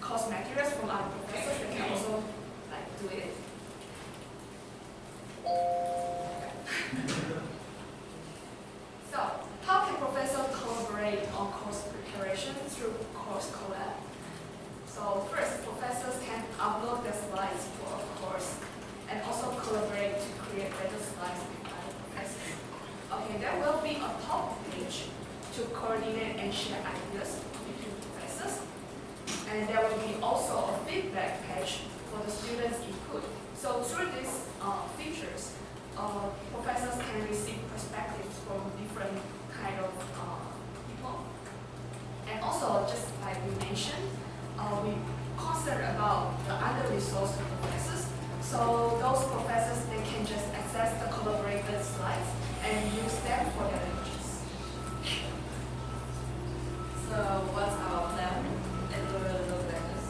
course materials from other professors, they can also do it. So, how can professors collaborate on course preparation through CourseCollab? So first, professors can upload their slides for a course and also collaborate to create better slides with other professors. Okay, there will be a top page to coordinate and share ideas between professors. And there will be also a feedback page for the students' input. So through these features, professors can receive perspectives from different kind of people. And also, just like we mentioned, we concerned about the under-resourced professors. So those professors, they can just access the collaborated slides and use them for their lectures.
So what's our plan? It will really look like this.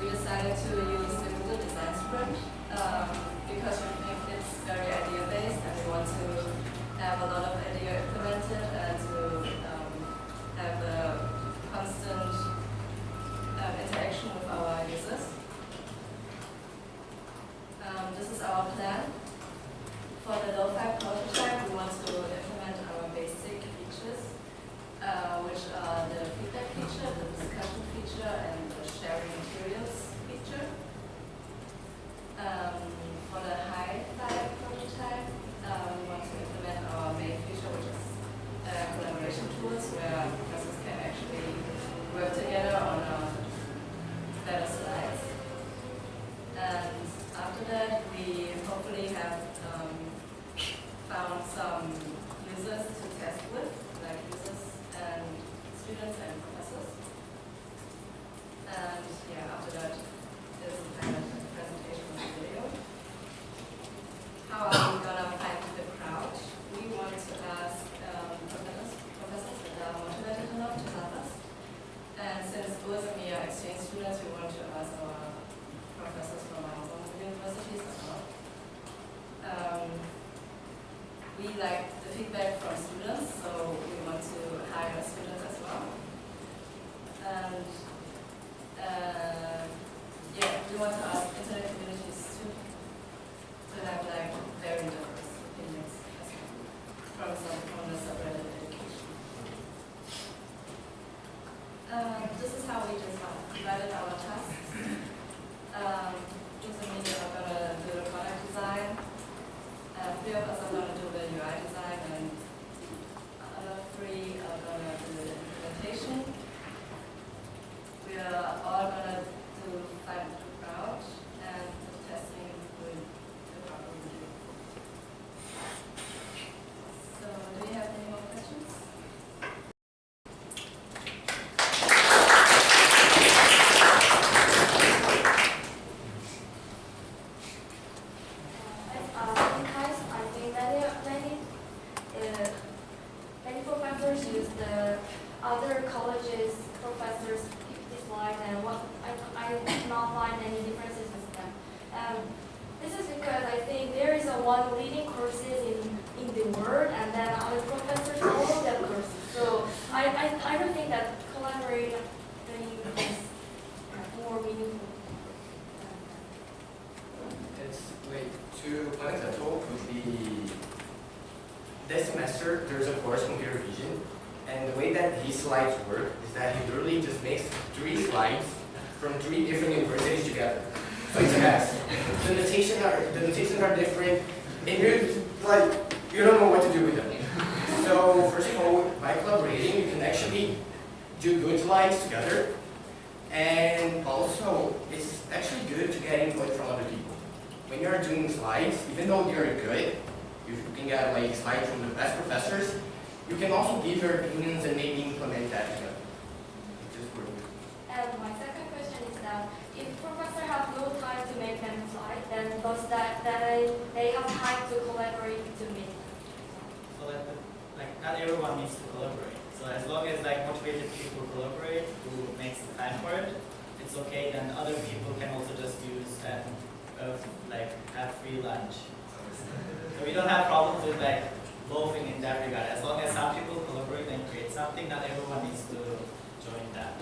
We decided to use the Google Design Sprint because we think it's very idea-based and we want to have a lot of idea implemented and to have a constant interaction with our users. that, we hopefully have found some users to test with, like users and students and professors. And yeah, after that, there's a kind of presentation of the video. How are we gonna find the crowd? We want to ask professors that are motivated enough to help us. And since both of me are exchange students, we want to ask our professors from our own universities as well. We like the feedback from students, so we want to hire students as well. And yeah, we want to ask internet communities to have like very diverse opinions as well from the subreddit education. This is how we divided our tasks. Just me are gonna do the product design. 3 of us are gonna do the UI design, and other 3 are gonna do the implementation. We are all gonna find the crowd, and the testing with the crowd will do. So, do we have any more questions?
In KAIST, I think many professors use the other colleges' professors' slide, and I cannot find any differences with them. This is because I think there is one leading courses in the world, and then other professors follow that courses. So I don't think that collaborating is more meaningful.
It's like to one example would be this semester there's a course computer vision, and the way that these slides work is that he literally just makes 3 slides from 3 different universities together. So it's a mess. The notations are different, and you don't know what to do with them. So first of all, by collaborating, you can actually do good slides together, and also it's actually good to get input from other people. When you're doing slides, even though they're good, you can get like slides from the best professors, you can also give your opinions and maybe implement that together. Just work.
And my second question is that if professors have no time to make them slide, then does that they have time to collaborate to make them?
So like not everyone needs to collaborate. So as long as like motivated people collaborate, who makes the time for it, it's okay. Then other people can also just use and like have free lunch. So we don't have problems with like loafing in that regard. As long as some people collaborate and create something, not everyone needs to join that.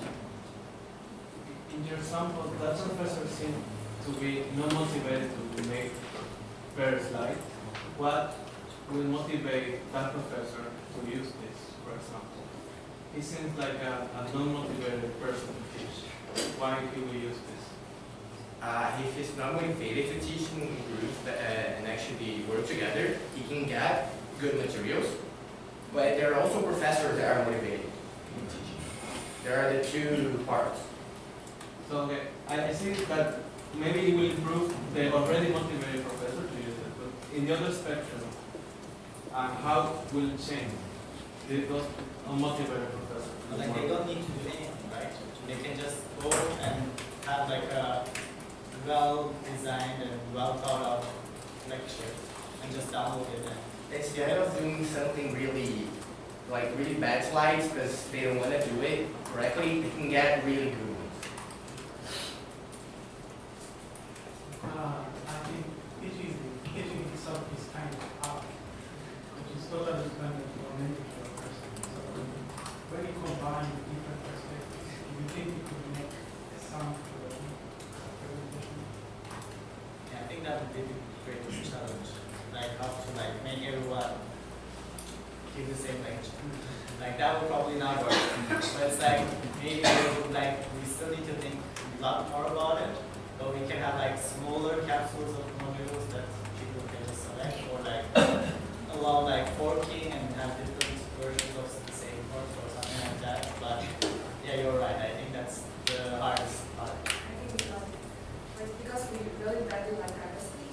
In your sample, that professor seemed to be not motivated to make per slide. What will motivate that professor to use this, for example? He seems like a non-motivated person to teach. Why he will use this?
If he's not motivated to teach in groups and actually work together, he can get good materials. But there are also professors that are motivated in teaching. There are the 2 parts.
So okay, I see that maybe it will improve the already motivated professor to use it, but in the other spectrum, how will it change those unmotivated professors?
Like they don't need to do anything, right? They can just go and have like a well-designed and well-thought-out lecture and just download it.
Instead of doing something really bad slides because they don't want to do it correctly, they can get really good ones.
I think teaching itself is kind of hard, which is totally dependent on individual person. So when you combine different perspectives, you think you could make a sound presentation?
Yeah, I think that would be the greatest challenge. Like how to like make everyone give the same lecture. Like that would probably not work. But it's like maybe we still need to think a lot more about it. But we can have like smaller capsules of modules that people can just select, or like allow like forking and have different versions of the same course or something like that. But yeah, you're right. I think that's the hardest part.
I think because we really value like diversity,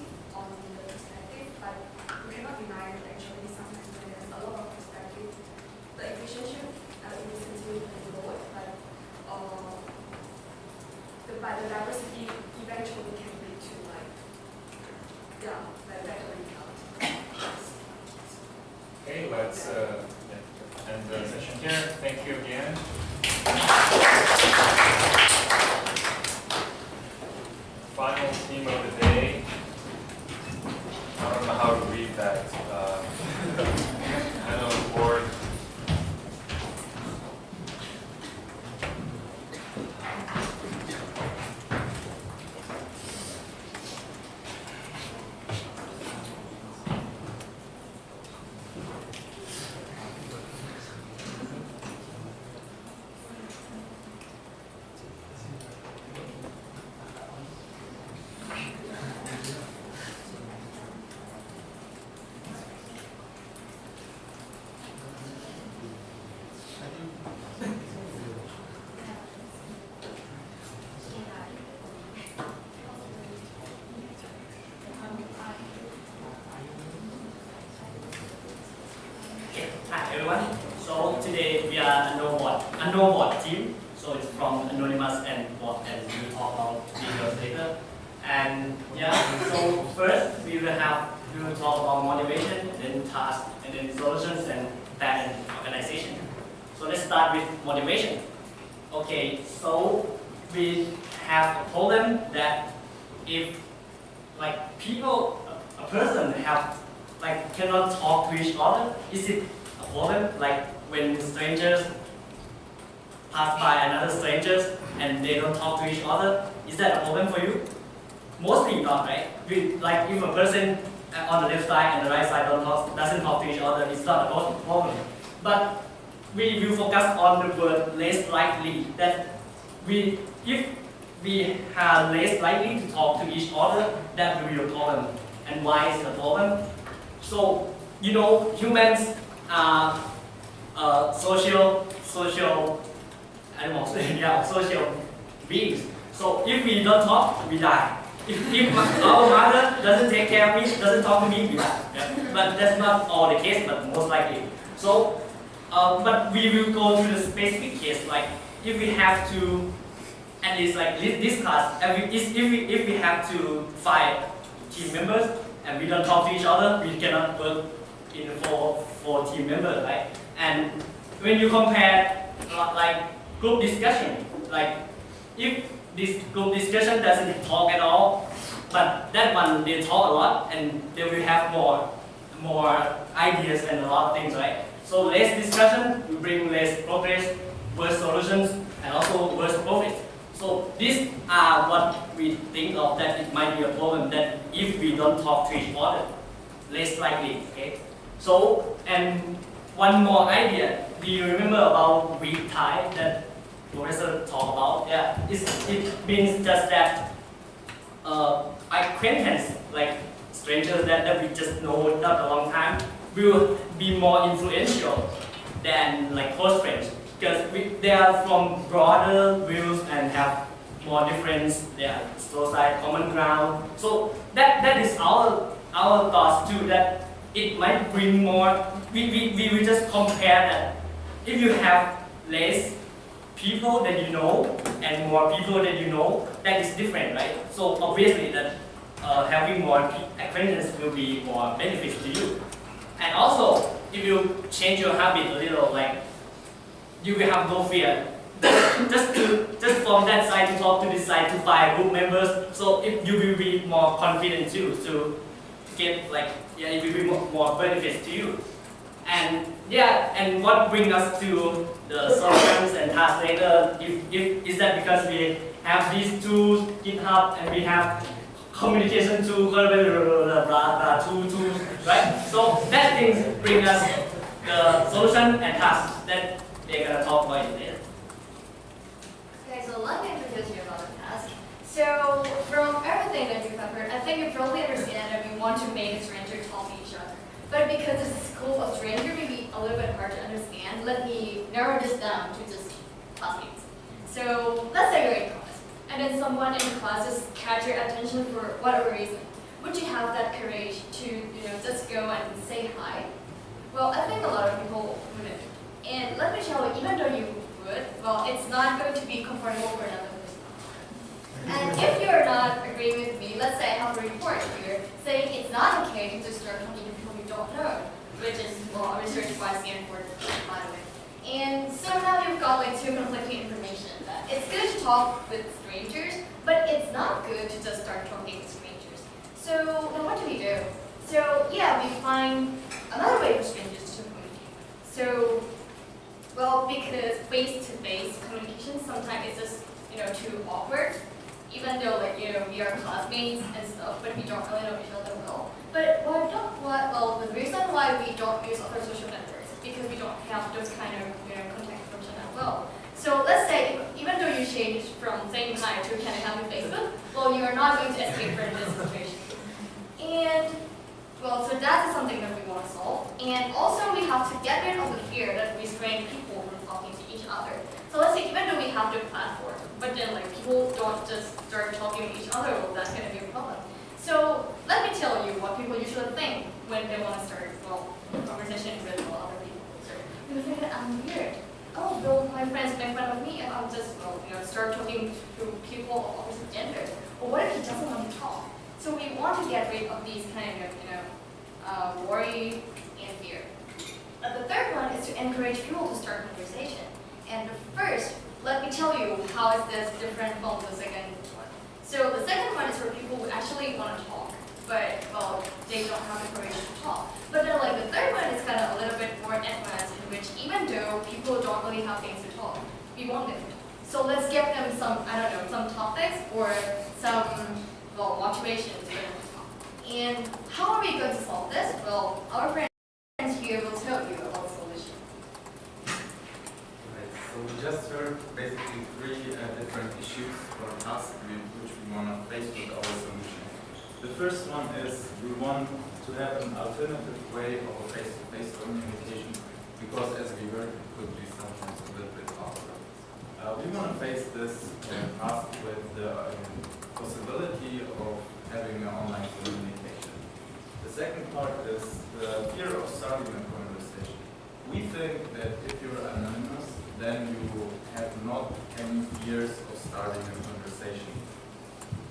let's end the session here. Thank you again. Final theme of the day. I don't know how to read that. I know the board.
Hi everyone. So today we are a no board team. So it's from Anonymous and board, and we talk about videos later. And yeah, so first we will talk about motivation, then task, and then solutions, and plan and organization. So let's start with motivation. Okay, so we have a problem that if a person cannot talk to each other, is it a problem? Like when strangers pass by another strangers and they don't talk to each other, is that a problem for you? Mostly not, right? Like if a person on the left side and the right side doesn't talk to each other, it's not a problem. But we will focus on the word less likely. That if we are less likely to talk to each other, that will be a problem. And why is it a problem? So humans are social animals. Yeah, social beings. So if we don't talk, we die. If our mother doesn't take care of me, doesn't talk to me, we die. Yeah. But that's not all the case, but most likely. So, but we will go to the specific case. Like if we have to, at least like this class, if we have to 5 team members and we don't talk to each other, we cannot work in four team members, right? And when you compare like group discussion, like if this group discussion doesn't talk at all, but that one they talk a lot and they will have more ideas and a lot of things, right? So less discussion will bring less progress, worse solutions, and also worse profits. So these are what we think of that it might be a problem, that if we don't talk to each other, less likely, okay? So, and one more idea, do you remember about weak tie that Professor talked about? Yeah, it means just that acquaintance, like strangers that we just know not a long time, will be more influential than like close friends, because they are from broader views and have more difference. They are society common ground. So that is our thoughts too. That it might bring more. We will just compare that. If you have less people that you know and more people that you know, that is different, right? So obviously that having more acquaintance will be more benefits to you. And also, if you change your habit a little, like you will have no fear. just from that side to talk to this side to 5 group members. So if you will be more confident too to get like it will be more benefits to you. And and what brings us to the solutions and tasks later? Is that because we have these tools, GitHub, and we have communication tools, tools, right? So that things bring us the solution and tasks that they're gonna talk about it later.
Okay, so let me introduce you about the task. So from everything that you've heard, I think you probably understand that we want to make a stranger talk to each other. But because this school of stranger may be a little bit hard to understand, let me narrow this down to just classmates. So let's say you're in class, and then someone in class just catch your attention for whatever reason. Would you have that courage to just go and say hi? Well, I think a lot of people wouldn't. And let me tell you, even though you would, well, it's not going to be comfortable for another person. And if you're not agreeing with me, let's say I have a report here saying it's not okay to just start talking to people you don't know, which is researched by And so now you've got like two conflicting information. That it's good to talk with strangers, but it's not good to just start talking with strangers. So then what do we do? So yeah, we find another way for strangers to communicate. So, well, because face-to-face communication sometimes is just, too awkward. Even though we are classmates and stuff, but we don't really know each other well. But the reason why we don't use other social networks is because we don't have those kind of contact information as well. So let's say even though you change from saying hi to can I have your Facebook, well, you are not going to escape from this situation. And well, so that is something that we want to solve. And also we have to get rid of the fear that restrains people from talking to each other. So let's say even though we have the platform, but then people don't just start talking to each other, well, that's going to be a problem. So let me tell you what people usually think when they want to start a conversation with other people. So they think that I'm weird. Oh, well, my friends make fun of me, and I'm just start talking to people of opposite gender. Or what if he doesn't want to talk? So we want to get rid of these kind of worry and fear. The third one is to encourage people to start conversation. And the first, let me tell you how is this different from the second one. So the second one is for people who actually want to talk, but they don't have the courage to talk. But then the third one is kind of a little bit more advanced, in which even though people don't really have things to talk, we want them to talk. So let's give them some topics or some motivation to get them to talk. And how are we going to solve this? Well, our friends here will tell you about the solution.
So we just heard basically three different issues or tasks which we want to face with our solution. The first one is we want to have an alternative way of face-to-face communication because as we heard it could be sometimes a little bit awkward. We want to face this task with the possibility of having an online communication. The second part is the fear of starting a conversation. We think that if you're anonymous, then you have not any fears of starting a conversation.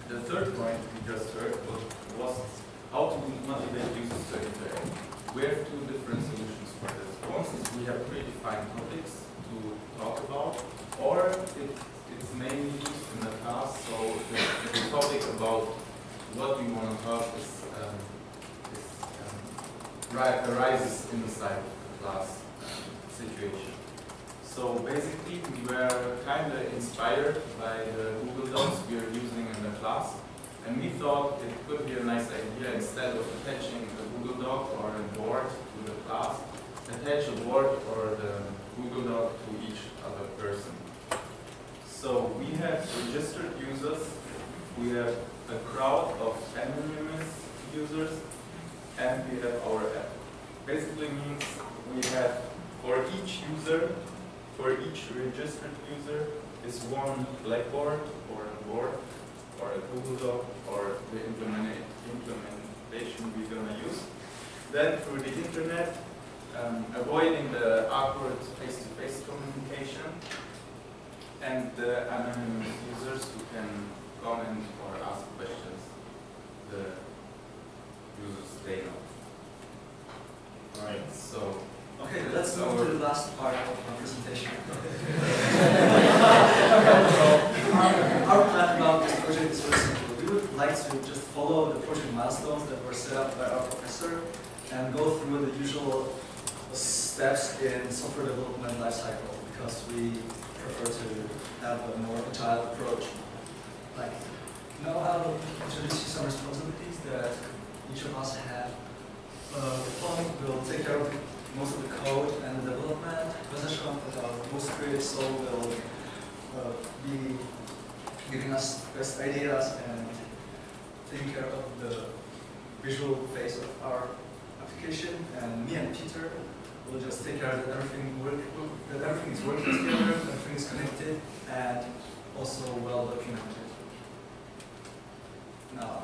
The third point we just heard was how to motivate users to interact. We have two different solutions for this. One is we have predefined topics to talk about, or it's mainly used in the class, so the topic about what we want to talk arises inside the class situation. So basically, we were kind of inspired by the Google Docs we are using in the class, and we thought it could be a nice idea instead of attaching the Google Doc or a board to the class, attach a board or the Google Doc to each other person. So we have registered users, we have a crowd of anonymous users, and we have our app. Basically means we have for each user, for each registered user is one Blackboard or a board or a Google Doc or the implementation we're going to use. Then through the internet, avoiding the awkward face-to-face communication, and the anonymous users who can comment or ask questions the users they know. Alright, so
okay, let's move to the last part of our presentation. Our plan about this project is very simple. We would like to just follow the project milestones that were set up by our professor and go through the usual steps in software development lifecycle because we prefer to have a more agile approach. Like, now I'll introduce you some responsibilities that each of us have. The following will take care of most of the code and the development. Possession of our most creative soul will be giving us best ideas and taking care of the visual phase of our application. And me and Peter will just take care that everything is working together, everything is connected, and also well documented. Now,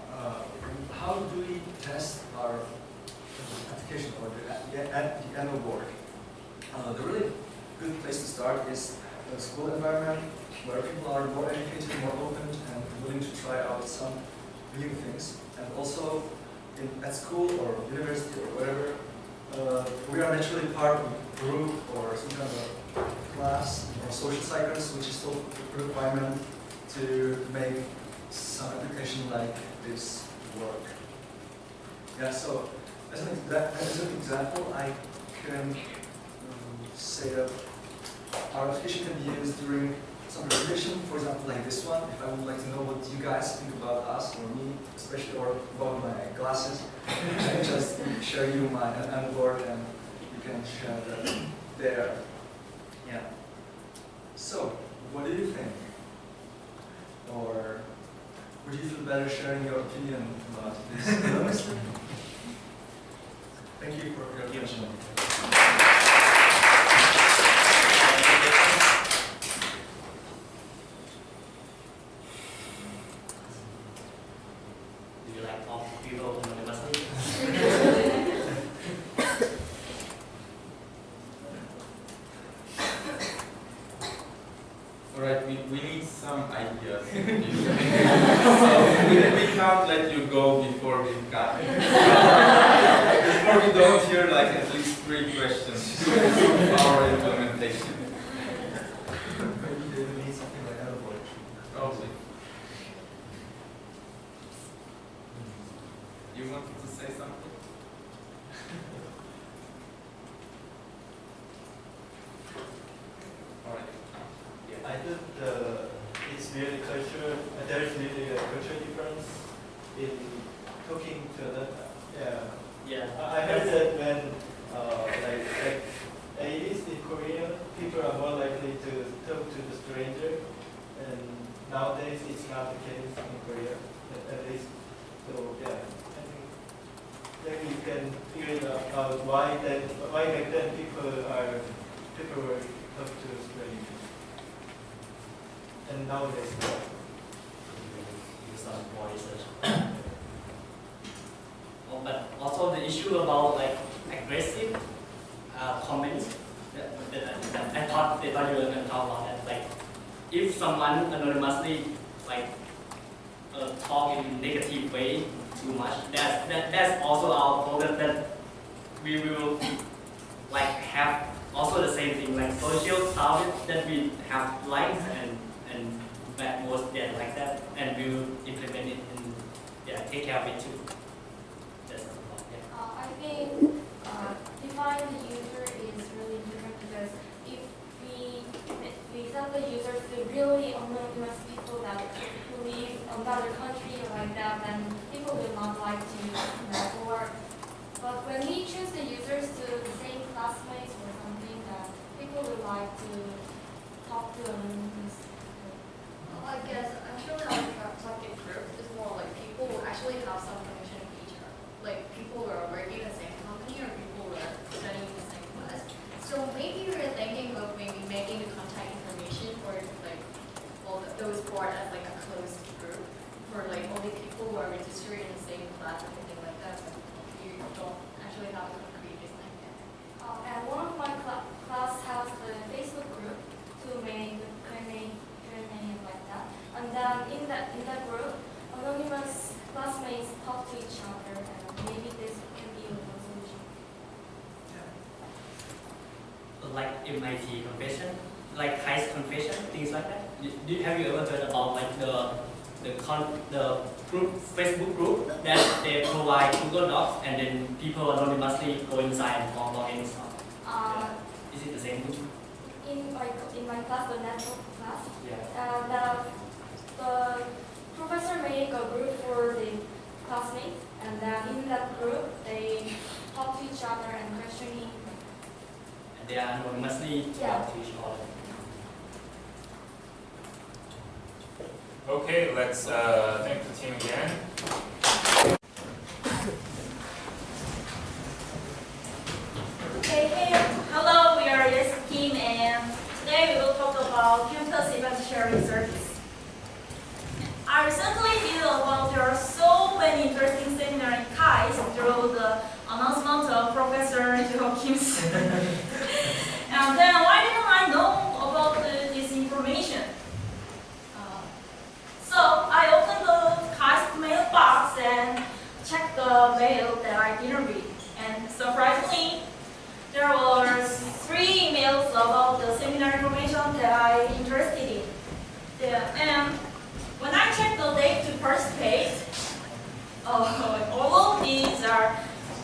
how do we test our application or the annual work? The really good place to start is a school environment where people are more educated, more open, and willing to try out some new things. And also at school or university or wherever,
we are naturally part of a group or some kind of a class or social cycles, which is still a requirement to make some application like this work. Yeah, so as an example, I can say that our application can be used during some presentation, for example, like this one. If I would like to know what you guys think about us or me, especially or about my glasses, I can just share you my board and you can share that there. Yeah. So, what do you think? Or would you feel better sharing your opinion about this? Thank you for your attention.
Do you like talk to people anonymously?
Alright, we need some ideas. So we can't let you go before we've got it. Before we don't hear like at least 3 questions of our implementation.
Maybe they need something like that.
Probably. You wanted to say something? Alright.
I think it's really culture. There's really a cultural difference in talking to the.
Yeah.
I heard that when like 80s in Korea, people are more likely to talk to the stranger, and nowadays it's not the case in Korea, at least. So yeah, I think maybe you can figure out why back then people were talk to strangers. And nowadays,
use some more research. But also the issue about like aggressive comments. I thought you were going to talk about that. Like, if someone anonymously like talk in negative way too much, that's also our problem. That we will like have also the same thing like social target that we have likes and bad words that like that, and we will implement it and take care of it too. That's the problem.
I think define the user is really different because if we set the users to really anonymous people that who live in another country like that, then people will not like to use that. But when we choose the users to the same classmates or something, that people will like to talk to anonymous.
I guess actually our target group is more like people who actually have some connection with each other. Like people who are working in the same company or people who are studying in the same class. So maybe you're thinking of maybe making the contact information for like those part as like a closed group for like only people who are registered in the same class or anything like that. But you don't actually have a concrete design yet.
And one of my class has the Facebook group to make the Q&A like that. And then in that group, anonymous classmates talk to each other, and maybe this can be a solution.
Like MIT confession, like KAIST confession, things like that. Have you ever heard about like the group Facebook group that they provide Google Docs and then people anonymously go inside and log in stuff? Is it the same thing?
In my class, the network class,
Yeah.
the professor made a group for the classmates, and then in that group they talk to each other and questioning.
And they are anonymously talk to each other.
Okay, let's thank the team again.
Hello, we are this team, and today we will talk about campus event sharing service. I recently did a volunteer so many interesting seminars in KAIST through the announcement of Professor Kim's. And then why didn't I know about this information? So I opened the KAIST mailbox and checked the mail that I didn't read. And surprisingly, there were 3 emails about the seminar information that I'm interested in. And when I checked the date to participate, all of these are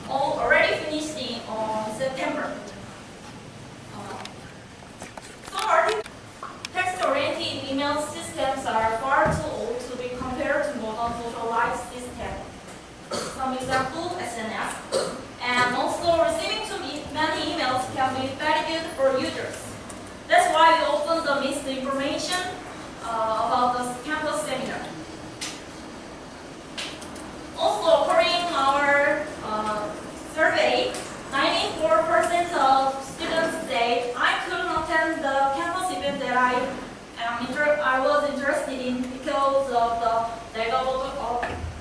all already finished on September. Some text-oriented email systems are far too old to be compared to modern social life systems. Some example, SNS. And also receiving too many emails can be fatiguing for users. That's why we often miss the information about the campus seminar. Also, according to our survey, 94% of students say I couldn't attend the campus event that I was interested in because of the lack of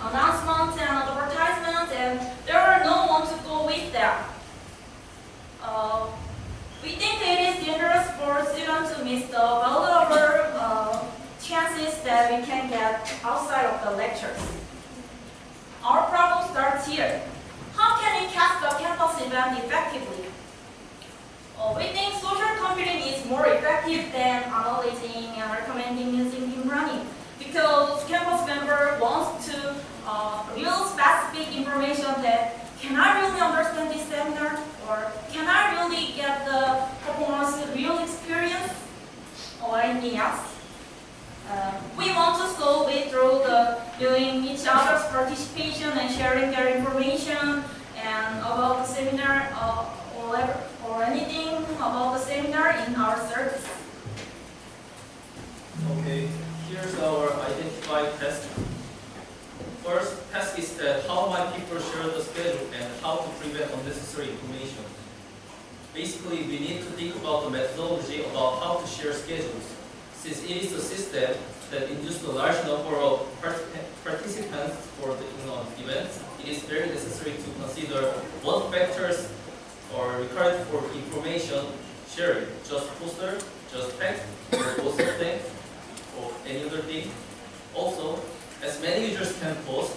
announcements and advertisements, and there were no one to go with them. We think it is dangerous for students to miss the valuable chances that we can get outside of the lectures. Our problem starts here. How can we cast the campus event effectively? We think social computing is more effective than analyzing and recommending using deep learning because campus member wants to real specific information that can I really understand this seminar, or can I really get the performance real experience, or anything else? We want to solve it through viewing each other's participation and sharing their information and about the seminar or anything about the seminar in our service.
Okay, here's our identified test. First test is that how might people share the schedule and how to prevent unnecessary information. Basically, we need to think about the methodology about how to share schedules. Since it is a system that induces a large number of participants for the events, it is very necessary to consider what factors are required for information sharing. Just poster, just text, or both of them, or any other thing. Also, as many users can post,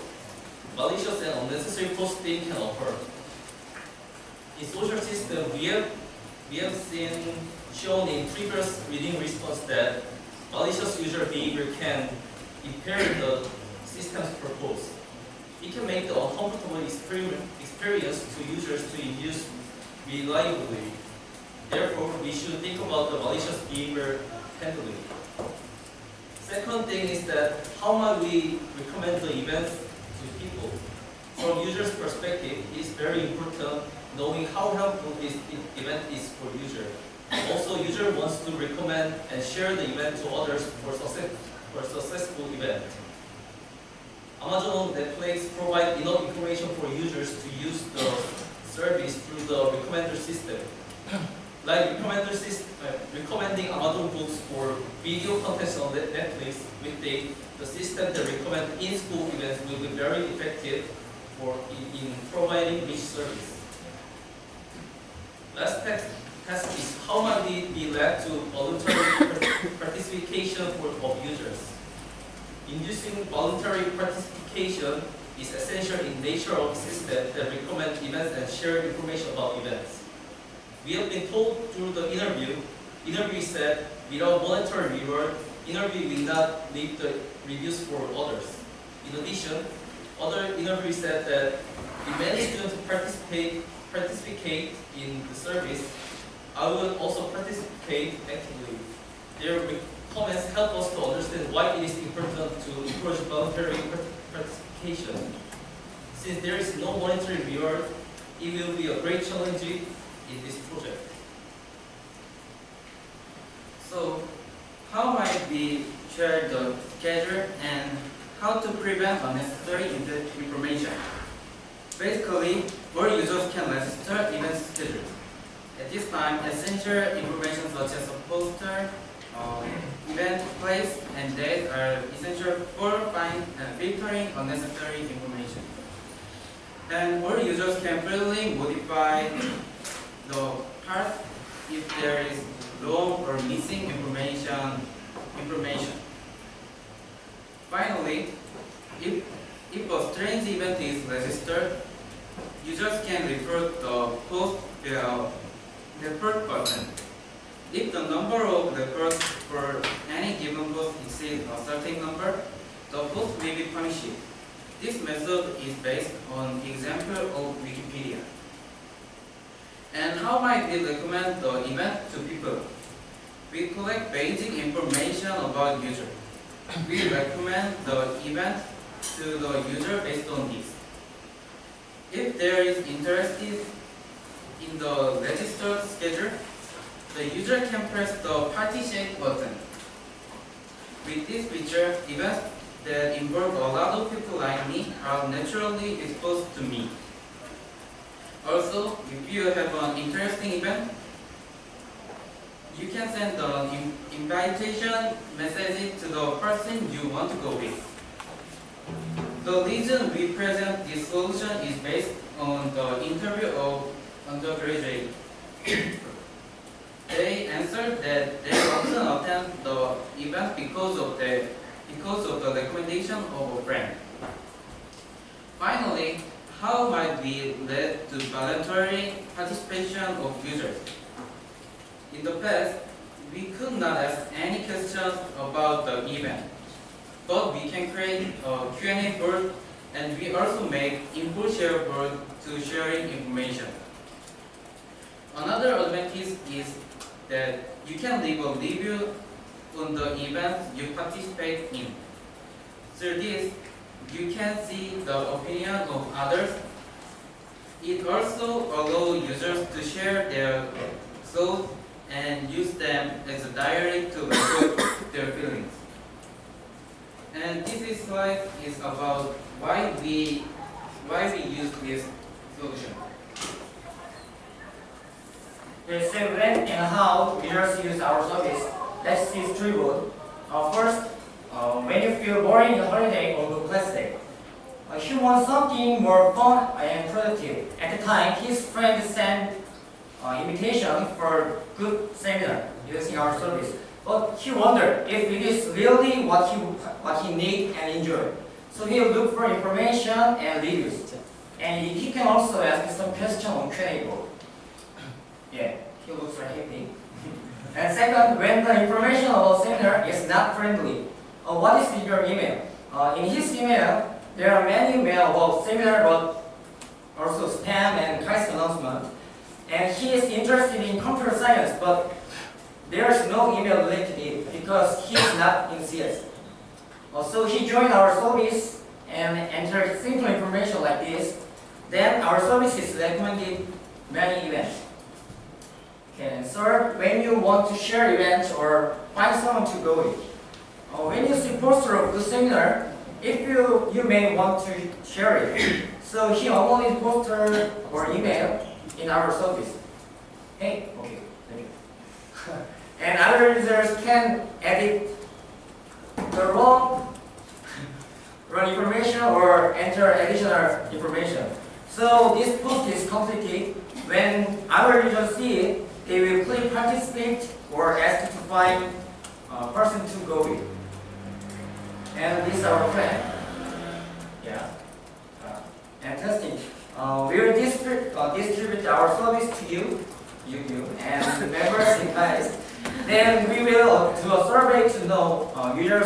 malicious and unnecessary posting can occur. In social system, we have seen shown in previous reading response that malicious user behavior can impair the system's purpose. It can make the uncomfortable experience to users to use reliably. Therefore, we should think about the malicious behavior handling. Second thing is that how might we recommend the events to people? From user's perspective, it is very important knowing how helpful this event is for user. Also, user wants to recommend and share the event to others for successful event. Amazon and Netflix provide enough information for users to use the service through the recommender system. Like recommending Amazon books or video contents on Netflix, we think the system that recommends in-school events will be very effective in providing this service. Last task is how might we be led to voluntary participation of users. Inducing voluntary participation is essential in nature of systems that recommend events and share information about events. We have been told through the interview said without monetary reward, interview will not leave the reviews for others. In addition, other interviews said that if many students participate in the service, I will also participate actively. Their comments help us to understand why it is important to encourage voluntary participation. Since there is no monetary reward, it will be a great challenge in this project.
So, how might we share the schedule and how to prevent unnecessary information? Basically, more users can register event schedules. At this time, essential information such as a poster, event place, and date are essential for finding and filtering unnecessary information. And all users can freely modify the part if there is wrong or missing information. Finally, if a strange event is registered, users can refer the post via
report button. If the number of reports for any given post exceeds a certain number, the post will be punished. This method is based on example of Wikipedia. And how might we recommend the event to people? We collect basic information about user. We recommend the event to the user based on this. If there is interested in the registered schedule, the user can press the party shake button. With this feature, events that involve a lot of people like me are naturally exposed to me. Also, if you have an interesting event, you can send an invitation message to the person you want to go with. The reason we present this solution is based on the interview of undergraduates. They answered that they often attend the event because of the recommendation of a friend. Finally, how might we lead to voluntary participation of users? In the past, we could not ask any questions about the event, but we can create a Q&A board, and we also make info share board to sharing information. Another advantage is that you can leave a review on the events you participate in. Through this, you can see the opinion of others. It also allows users to share their thoughts and use them as a diary to record their feelings. And this slide is about why we use this solution.
Okay, so when and how users use our service, let's distribute. First, when you feel boring in holiday or good class day, he wants something more fun and productive. At the time, his friend sent invitation for good seminar using our service, but he wondered if it is really what he need and enjoy. So he will look for information and reviews, and he can also ask some question on Q&A board. Yeah, he looks very happy. And second, when the information about seminar is not friendly, what is your email? In his email, there are many emails about seminar, but also spam and KAIST announcement. And he is interested in computer science, but there is no email related to it because he is not in CS. So he joined our service and entered simple information like this. Then our service is recommended many events. Okay, and third, when you want to share events or find someone to go with, when you see poster of the seminar, if you may want to share it. So he uploaded poster or email in our service. Hey, okay, thank you. And other users can edit the wrong information or enter additional information. So this post is completed. When other users see it, they will click participate or ask to find a person to go with. And this is our plan. Yeah. And testing. We will distribute our service to you and the members in KAIST. Then we will do a survey to know user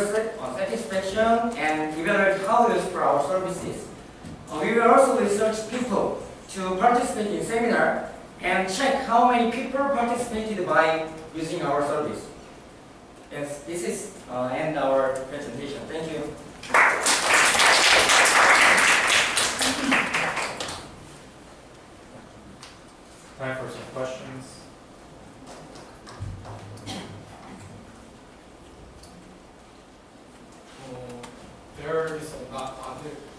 satisfaction and evaluate how to use for our services. We will also research people to participate in seminar and check how many people participated by using our service. Yes, this is end our presentation. Thank you.
Time for some questions.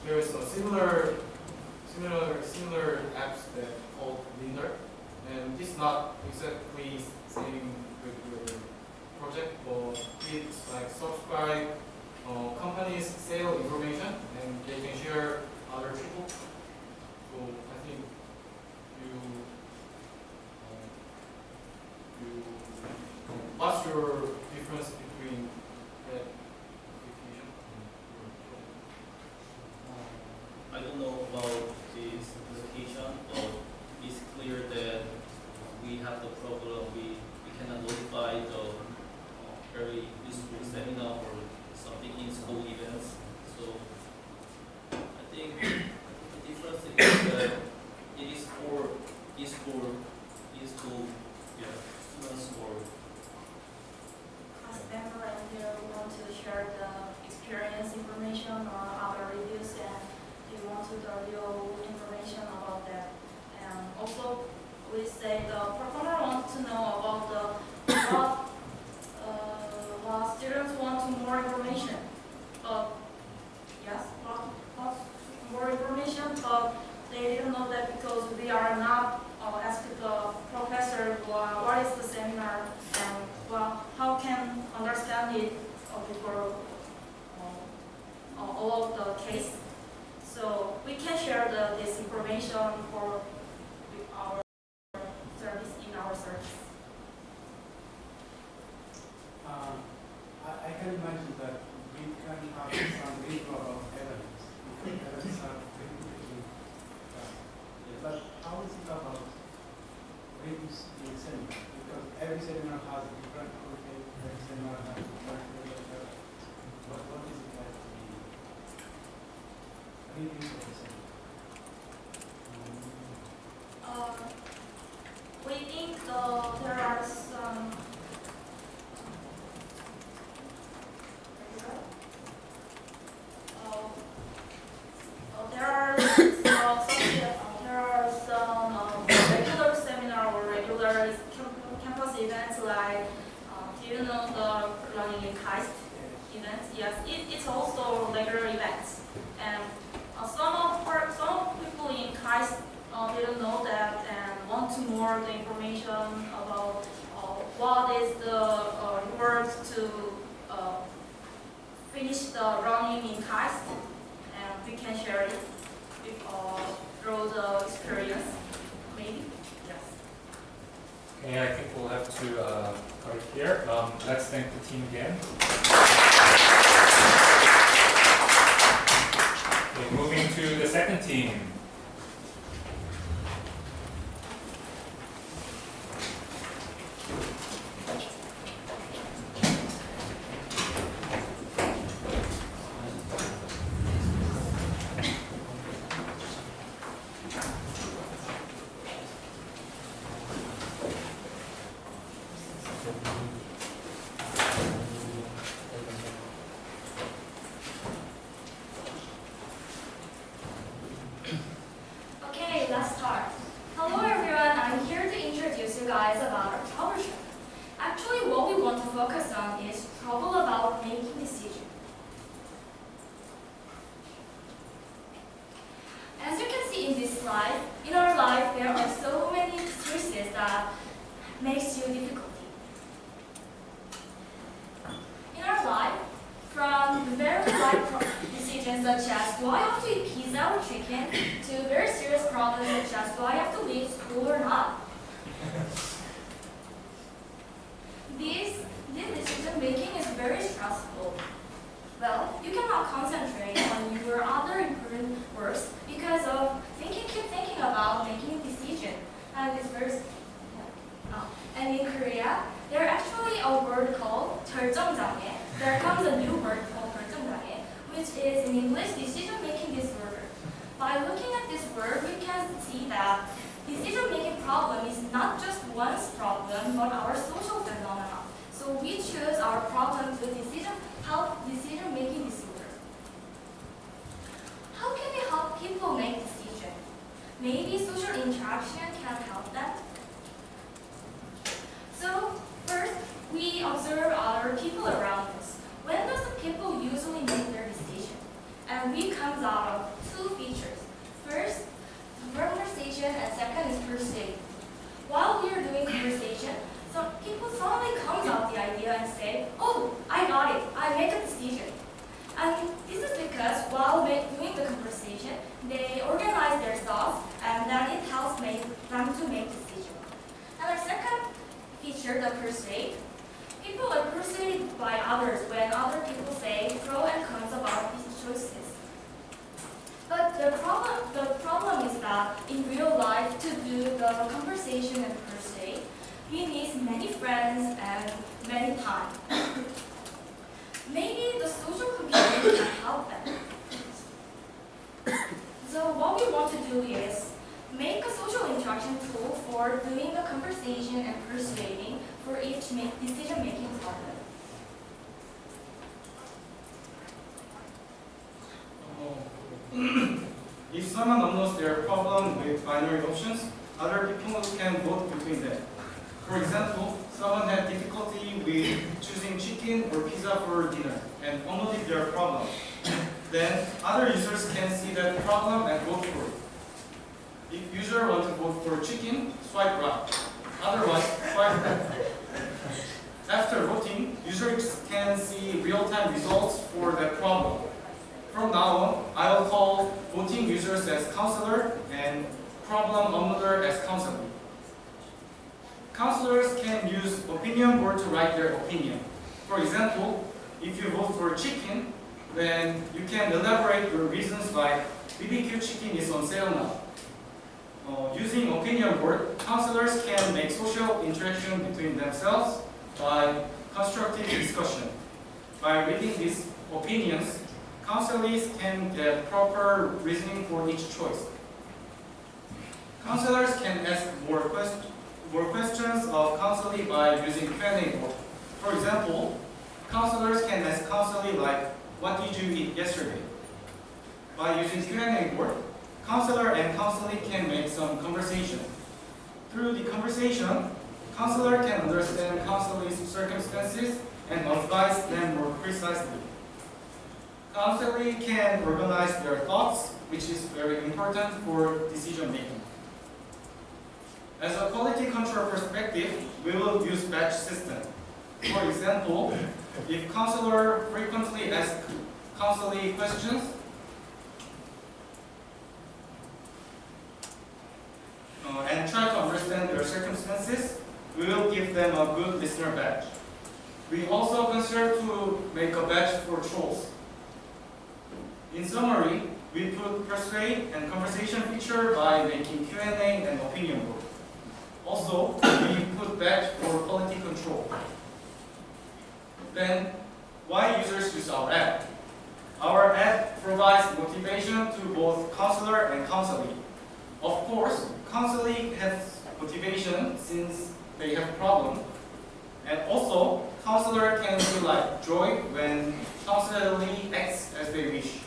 There is a similar apps that called Linder, and this not exactly same with your project, but it's like subscribe companies' sale information, and they can share other people. So I think what's your difference between that application and your
I don't know about the specification, but it's clear that we have the problem, we cannot notify the very useful seminar or something in school events. So I think the difference is that it is for e-school students or
As member and they want to share the experience information or other reviews, and they want to the real information about that. And also, we say the performer wants to know about the what students want more information. Yes, what more information, but they didn't know that because we are not asked the professor what is the seminar and how can understand it before all of the case. So we can share this information for our service in our service.
I can imagine that we can have some visual evidence. Evidence are very but how is it about reviews in seminar? Because every seminar has a different content, every seminar has a different level. What is it like to be reviews of the seminar?
We think there are some regular seminar or regular campus events like do you know the running in KAIST events? Yes, it's also regular events, and some people in KAIST didn't know that and want to more the information about what is the reward to finish the running in KAIST, and we can share it through the experience, maybe. Yes.
Okay, I think we'll have to cut it here. Let's thank the team again. Okay, moving to the second team.
Okay, let's start. Hello everyone, I'm here to introduce you guys about our troubleshooting. Actually, what we want to focus on is trouble about making decisions. As you can see in this slide, in our life there are so many choices that makes you difficulty. In our life, from very light decisions such as do I have to eat pizza or chicken, to very serious problems such as do I have to leave school or not. This decision making is very stressful. Well, you cannot concentrate on your other important works because of keep thinking about making a decision. And it's very and in Korea, there's actually a word called 결정장애. There comes a new word called 결정장애, which is in English decision-making disorder. By looking at this word, we can see that decision-making problem is not just one's problem, but our social phenomenon. So we choose our problem to help decision-making disorder. How can we help people make decisions? Maybe social interaction can help them. So first, we observe other people around us. When does the people usually make their decision? And we comes out of two features. First, conversation, and second is persuasion. While we are doing conversation, some people suddenly comes out the idea and say, oh, I got it, I make a decision. And this is because while doing the conversation, they organize their thoughts and then it helps them to make decisions. And the second feature, the persuade. People are persuaded by others when other people say pros and cons about these choices. But the problem is that in real life, to do the conversation and persuade, he needs many friends and many time. Maybe the social computer can help them. So what we want to do is make a social interaction tool for doing the conversation and persuading for each decision-making partner.
If someone uploads their problem with binary options, other people can vote between them. For example, someone had difficulty with choosing chicken or pizza for dinner and uploaded their problem. Then other users can see that problem and vote for it. If user wants to vote for chicken, swipe right. Otherwise, swipe left. After voting, users can see real-time results for that problem. From now on, I will call voting users as counselor and problem uploader as counselor. Counselors can use opinion board to write their opinion. For example, if you vote for chicken, then you can elaborate your reasons like BBQ chicken is on sale now. Using opinion board, counselors can make social interaction between themselves by constructive discussion. By reading these opinions, counselors can get proper reasoning for each choice. Counselors can ask more questions of counselee by using Q&A board. For example, counselors can ask counselee like, what did you eat yesterday? By using Q&A board, counselor and counselee can make some conversation. Through the conversation, counselor can understand counselee's circumstances and advise them more precisely. Counselee can organize their thoughts, which is very important for decision making. As a quality control perspective, we will use batch system. For example, if counselor frequently asks counselee questions, and try to understand their circumstances, we will give them a good listener badge. We also consider to make a badge for trolls. In summary, we put persuade and conversation feature by making Q&A and opinion board. Also, we put badge for quality control. Then, why users use our app? Our app provides motivation to both counselor and counselee. Of course, counselee has motivation since they have a problem. And also, counselor can feel like joy when counselee acts as they wish.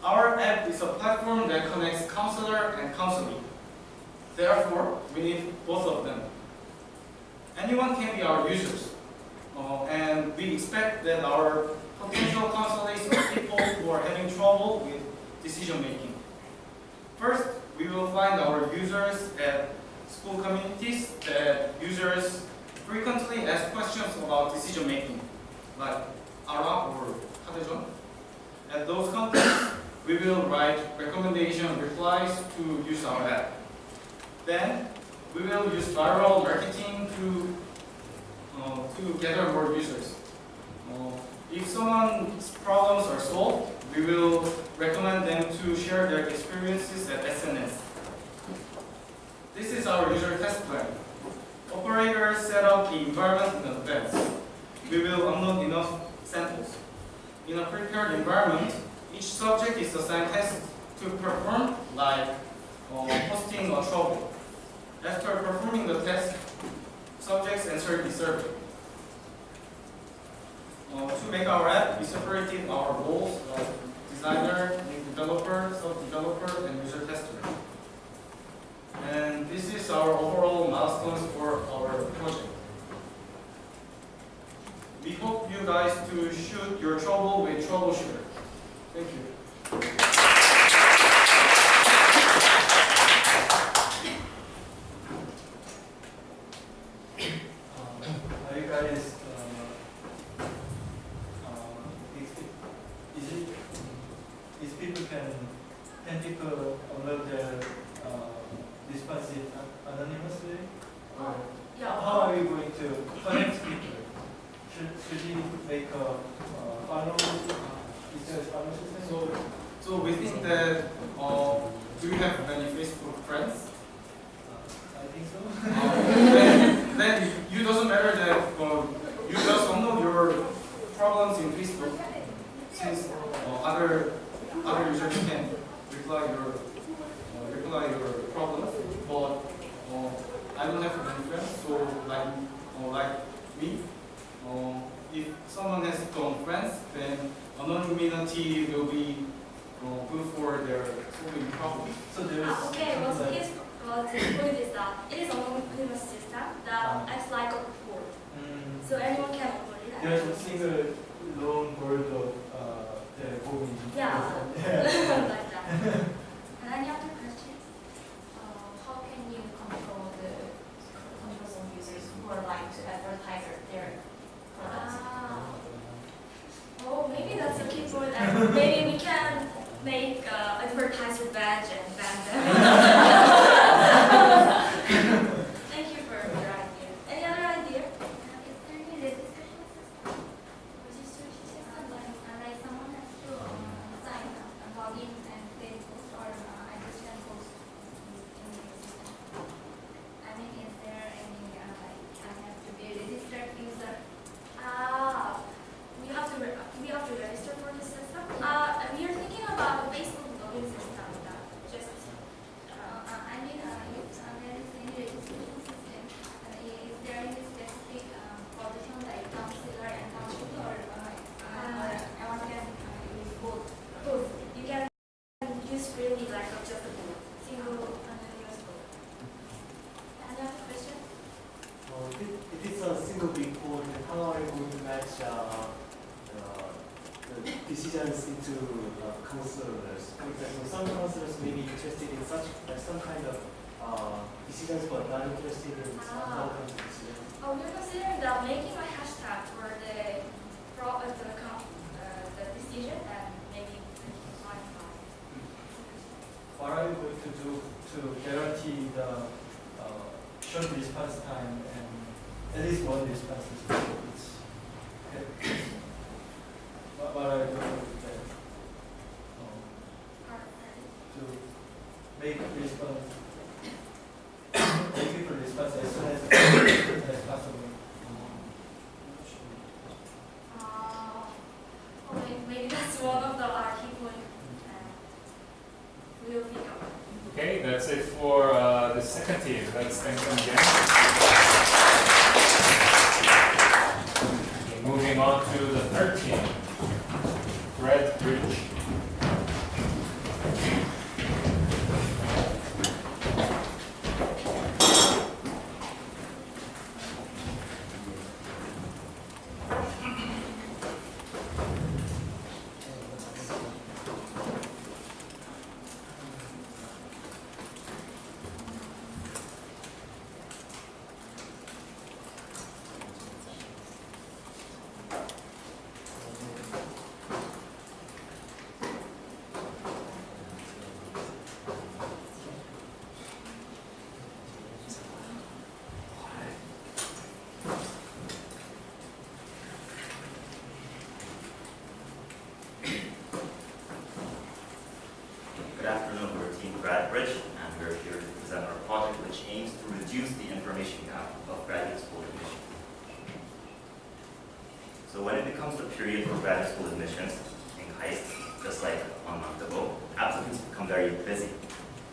Our app is a platform that connects counselor and counselee. Therefore, we need both of them. Anyone can be our users. And we expect that our potential counselees are people who are having trouble with decision making. First, we will find our users at school communities that users frequently ask questions about decision making, like ARA or 카대전. At those contexts, we will write recommendation replies to use our app. Then, we will use viral marketing to gather more users. If someone's problems are solved, we will recommend them to share their experiences at SNS. This is our user test plan. Operators set up the environment in advance. We will upload enough samples. In a prepared environment, each subject is assigned tasks to perform, like posting a trouble. After performing the test, subjects answer the survey. To make our app, we separated our roles like designer, developer, sub-developer, and user tester. And this is our overall milestones for our project. We hope you guys to shoot your trouble with troubleshooter. Thank you.
Are you guys, is people can people upload their responses anonymously? Or
Yeah.
how are you going to connect people? Should you make a follow? Is there a follow system?
So we think that do you have many Facebook friends?
I think so.
other users can reply your problems, but I don't have many friends, so like me, if someone has some friends, then anonymity will be good for their solving problems.
So okay, what his point is that it is an anonymous system that acts like a board. So anyone can upload it.
There's a single lone board of the GomIn.
Yeah, like that.
And any other questions? How can you control some users who are like to advertise their products?
Oh, maybe that's a key point. And maybe we can make advertiser badge and ban them. Thank you for your idea. Any other idea?
Is there any registration system like someone has to sign up and log in and they post or understand post in the system? I mean, is there any like I have to be a registered user?
We have to register for the system. We are thinking about the Facebook login system. Just
I mean, if there is any registration system, is there any specific position like counselor and counselor or anyone can use both?
both. You can use really like just a single anonymous board.
Any other question?
If it's a single big board, then how are you going to match the decisions into counselors? For example, some counselors may be interested in some kind of decisions, but not interested in some other kinds of decisions.
Oh, we're considering that making a hashtag for the decision and maybe
What are you going to do to guarantee the short response time and at least one response? What are you going to do to make response, make people response as soon as possible?
maybe that's one of our key points. We will think about.
Okay, that's it for the second team. Let's thank them again. Okay, moving on to the third team, GradBridge.
Good afternoon, we're Team GradBridge, and we're here to present our project which aims to reduce the information gap of graduate school admission. So when it becomes the period for graduate school admissions in KAIST, just like 1 month ago, applicants become very busy.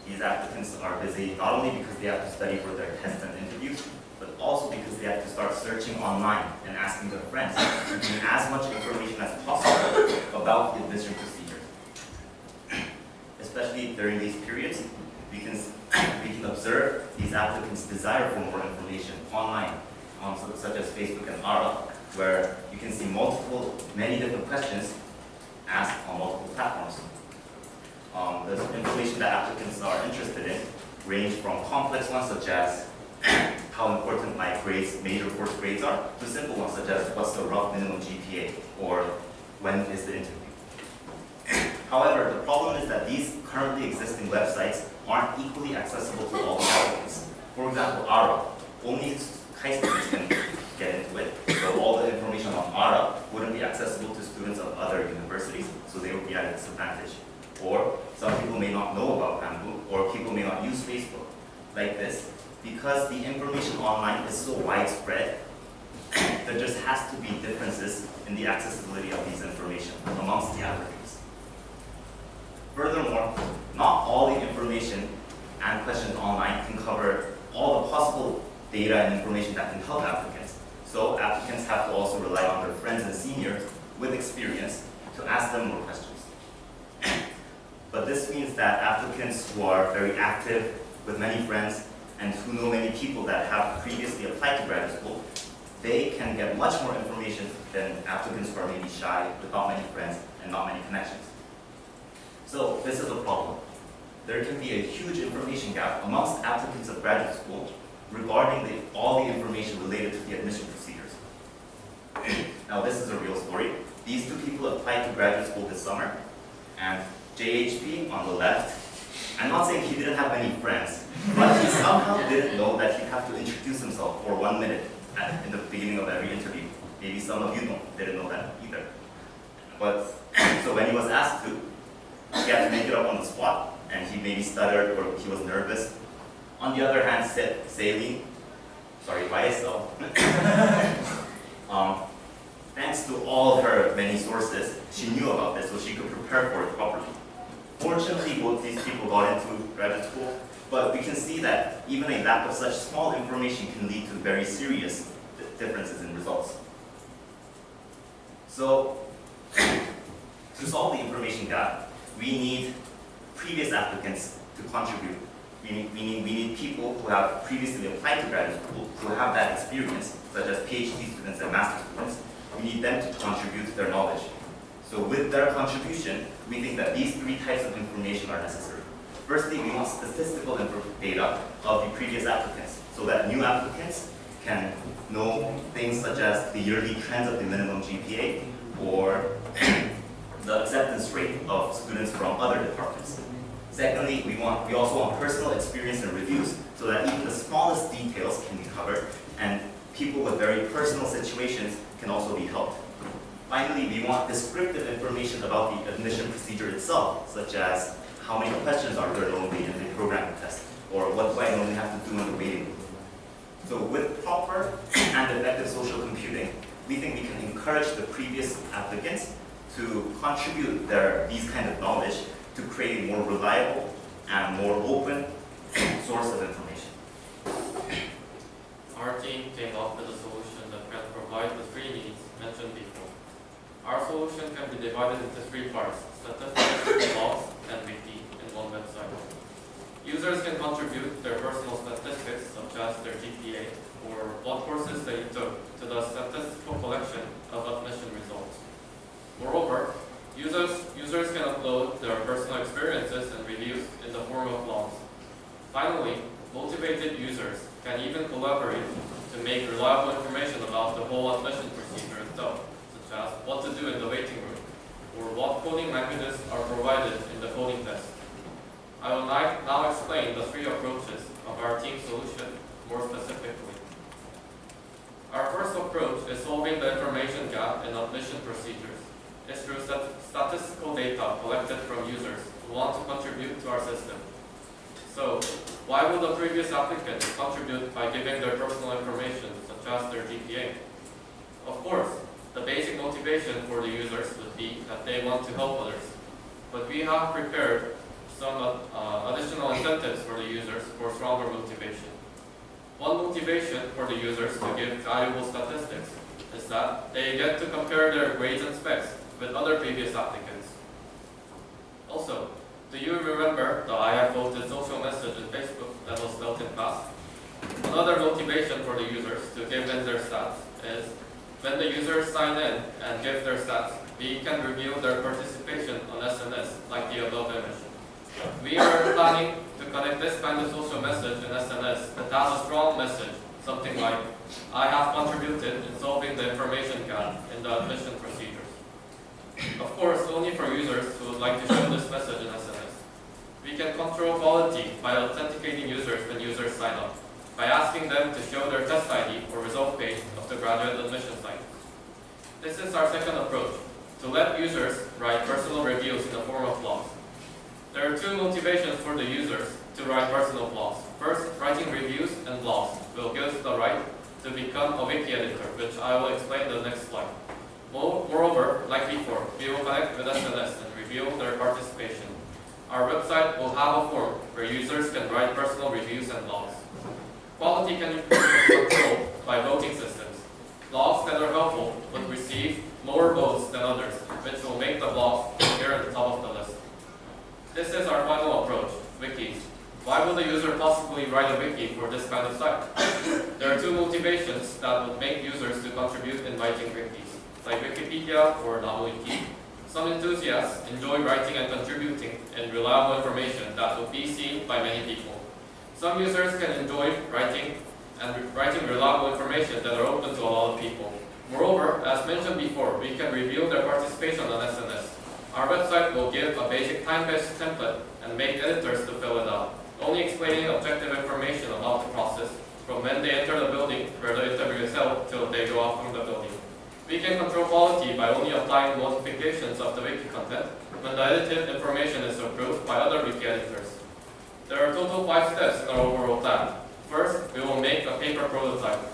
These applicants are busy not only because they have to study for their tests and interviews, but also because they have to start searching online and asking their friends to gain as much information as possible about the admission procedure. Especially during these periods, we can observe these applicants' desire for more information online, such as Facebook and ARA, where you can see many different questions asked on multiple platforms. The information that applicants are interested in range from complex ones such as how important my grades, major course grades are, to simple ones such as what's the rough minimum GPA or when is the interview. However, the problem is that these currently existing websites aren't equally accessible to all the applicants. For example, ARA, only KAISTians can get into it, so all the information on ARA wouldn't be accessible to students of other universities, so they would be at a disadvantage. Or some people may not know about Bamboo, or people may not use Facebook like this. Because the information online is so widespread, there just has to be differences in the accessibility of these information amongst the applicants. Furthermore, not all the information and questions online can cover all the possible data and information that can help applicants. So applicants have to also rely on their friends and seniors with experience to ask them more questions. But this means that applicants who are very active with many friends and who know many people that have previously applied to graduate school, they can get much more information than applicants who are maybe shy, without many friends, and not many connections. So this is a problem. There can be a huge information gap amongst applicants of graduate school regarding all the information related to the admission procedures. Now this is a real story. These two people applied to graduate school this summer, and JHP on the left, I'm not saying he didn't have any friends, but he somehow didn't know that he'd have to introduce himself for 1 minute in the beginning of every interview. Maybe some of you didn't know that either. But so when he was asked to, he had to make it up on the spot, and he maybe stuttered or he was nervous. On the other hand, Sailin, YSL, thanks to all her many sources, she knew about this so she could prepare for it properly. Fortunately, both these people got into graduate school, but we can see that even a lack of such small information can lead to very serious differences in results. So, to solve the information gap, we need previous applicants to contribute. We need people who have previously applied to graduate school, who have that experience, such as PhD students and master's students. We need them to contribute their knowledge. So with their contribution, we think that these three types of information are necessary. Firstly, we want statistical data of the previous applicants, so that new applicants can know things such as the yearly trends of the minimum GPA, or the acceptance rate of students from other departments. Secondly, we also want personal experience and reviews, so that even the smallest details can be covered, and people with very personal situations can also be helped. Finally, we want descriptive information about the admission procedure itself, such as how many questions are there normally in the programming test, or what do I normally have to do in the waiting room. So with proper and effective social computing, we think we can encourage the previous applicants to contribute these kind of knowledge to create a more reliable and more open source of information.
Our team came up with a solution that can provide the three needs mentioned before. Our solution can be divided into three parts: statistics, logs, and wiki in one website. Users can contribute their personal statistics, such as their GPA, or what courses they took, to the statistical collection of admission results. Moreover, users can upload their personal experiences and reviews in the form of logs. Finally, motivated users can even collaborate to make reliable information about the whole admission procedure itself, such as what to do in the waiting room, or what coding languages are provided in the coding test. I will now explain the three approaches of our team solution more specifically. Our first approach is solving the information gap in admission procedures. It's through statistical data collected from users who want to contribute to our system. So, why would the previous applicant contribute by giving their personal information, such as their GPA? Of course, the basic motivation for the users would be that they want to help others. But we have prepared some additional incentives for the users for stronger motivation. One motivation for the users to give valuable statistics is that they get to compare their grades and specs with other previous applicants. Also, do you remember the I have voted social message in Facebook that was felt in class? Another motivation for the users to give in their stats is when the users sign in and give their stats, we can review their participation on SNS like the above image. We are planning to connect this kind of social message in SNS that has a strong message, something like, I have contributed in solving the information gap in the admission procedures. Of course, only for users who would like to show this message in SNS. We can control quality by authenticating users when users sign up, by asking them to show their test ID or result page of the graduate admission site. This is our second approach, to let users write personal reviews in the form of blogs. There are two motivations for the users to write personal blogs. First, writing reviews and blogs will give the right to become a wiki editor, which I will explain in the next slide. Moreover, like before, we will connect with SNS and review their participation. Our website will have a form where users can write personal reviews and blogs. Quality can improve control by voting systems. Blogs that are helpful would receive lower votes than others, which will make the blogs appear at the top of the list. This is our final approach, wikis. Why would a user possibly write a wiki for this kind of site? There are two motivations that would make users to contribute in writing wikis, like Wikipedia or NamoWiki. Some enthusiasts enjoy writing and contributing in reliable information that will be seen by many people. Some users can enjoy writing reliable information that are open to a lot of people. Moreover, as mentioned before, we can reveal their participation on SNS. Our website will give a basic time-based template and make editors to fill it out, only explaining objective information about the process from when they enter the building where the interview is held till they go out from the building. We can control quality by only applying modifications of the wiki content when the edited information is approved by other wiki editors. There are a total of 5 steps in our overall plan. First, we will make a paper prototype.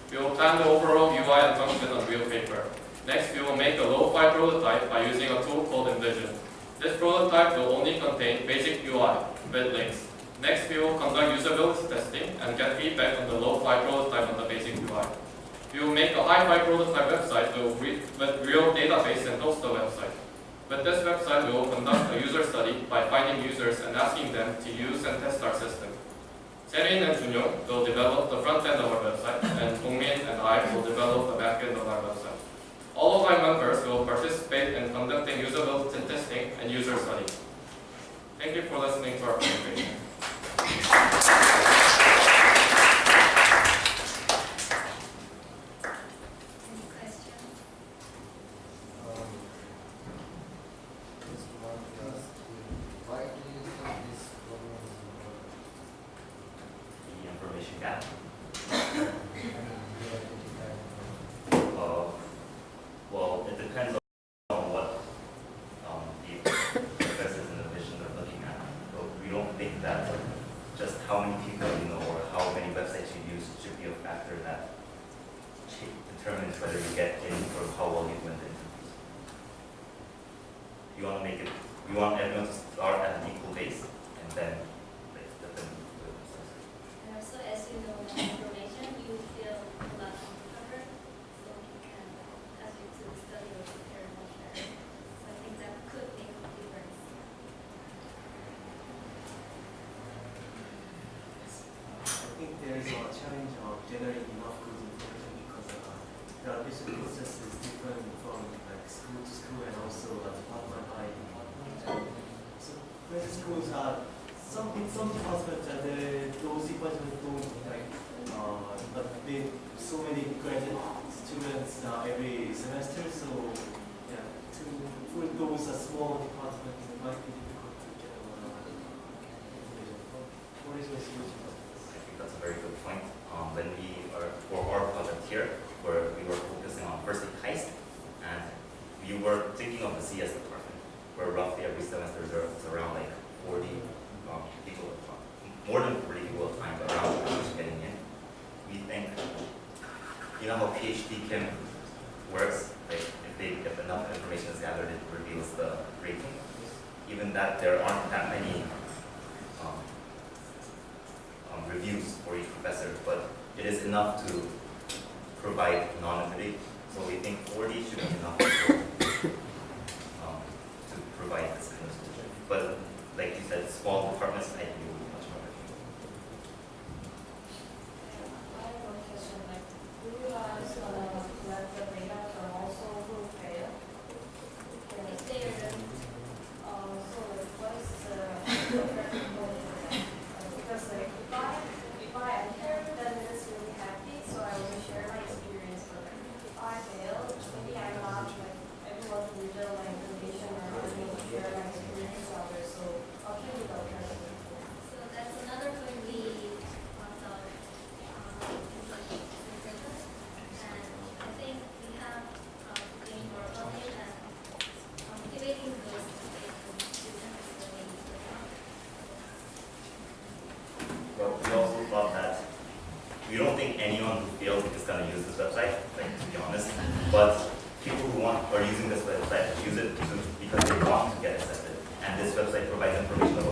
We will plan the overall UI and function on real paper. Next, we will make a lo-fi prototype by using a tool called Envision. This prototype will only contain basic UI with links. Next, we will conduct usability testing and get feedback on the lo-fi prototype on the basic UI. We will make a hi-fi prototype website with real database and host the website. With this website, we will conduct a user study by finding users and asking them to use and test our system. Serin and Junyo will develop the front end of our website, and GomIn and I will develop the back end of our website. All of our members will participate in conducting usability testing and user studies. Thank you for listening to our presentation.
Well, it depends on what the professors and the vision are looking at. But we don't think that just how many people you know or how many websites you use should be a factor that determines whether you get in or how well you went in. You want to make it, you want everyone to start at an equal base and then let them do it themselves.
And also, as you know the information, you feel a lot uncovered, so you can ask you to study or prepare much better. So I think that could make a difference.
I think there is a challenge of generating enough good information because the admission process is different from like school to school and also department by department. So graduate schools are some departments are those departments don't like but they so many graduate students every semester, so yeah, for those small departments it might be difficult to get information. What is your solution?
I think that's a very good point. When we are, for our project here, where we were focusing on firstly KAIST, and we were thinking of the CS department, where roughly every semester there's around like 40 people, more than 40 people at a time around getting in. We think, you know how PhD Kim works, like if enough information is gathered, it reveals the rating. Even that there aren't that many reviews for each professor, but it is enough to provide anonymity. So we think 40 should be enough to provide this kind of solution. But like you said, small departments, I think it would be much more difficult.
I have one question, like, do you guys collect the data from also who fail? If they are so like, what is the current point for that? Because like, if I am here, then it's really happy, so I will share my experience. But like, if I fail, maybe I'm not like everyone can reveal my information or I'm able to share my experience with others. So how can we go there? So that's another point we want to implement. And I think we have getting more about it and motivating those students is really important.
But we also thought that we don't think anyone who failed is going to use this website, like, to be honest. But people who are using this website use it because they want to get accepted. And this website provides information about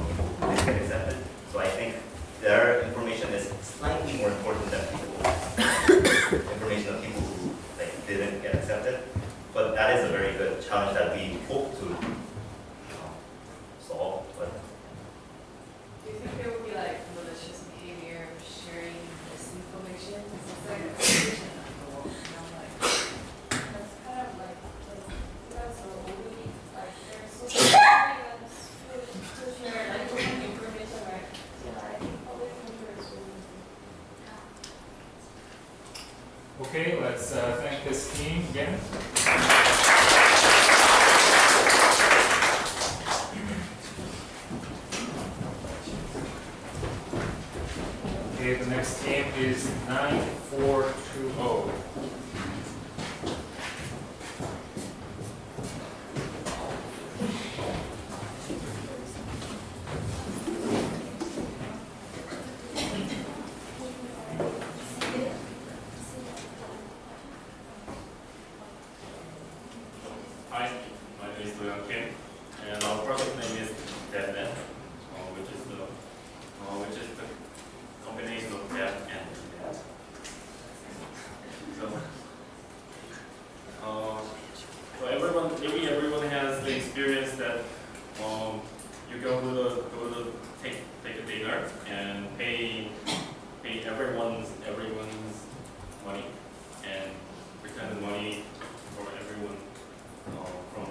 Okay, let's thank this team again. Okay, the next team is 9420.
Hi, my name is Kim, and our project name is DebNet, which is the combination of Deb and Net. So everyone, maybe everyone has the experience that you go to take a dinner and pay everyone's money and return the money for everyone. From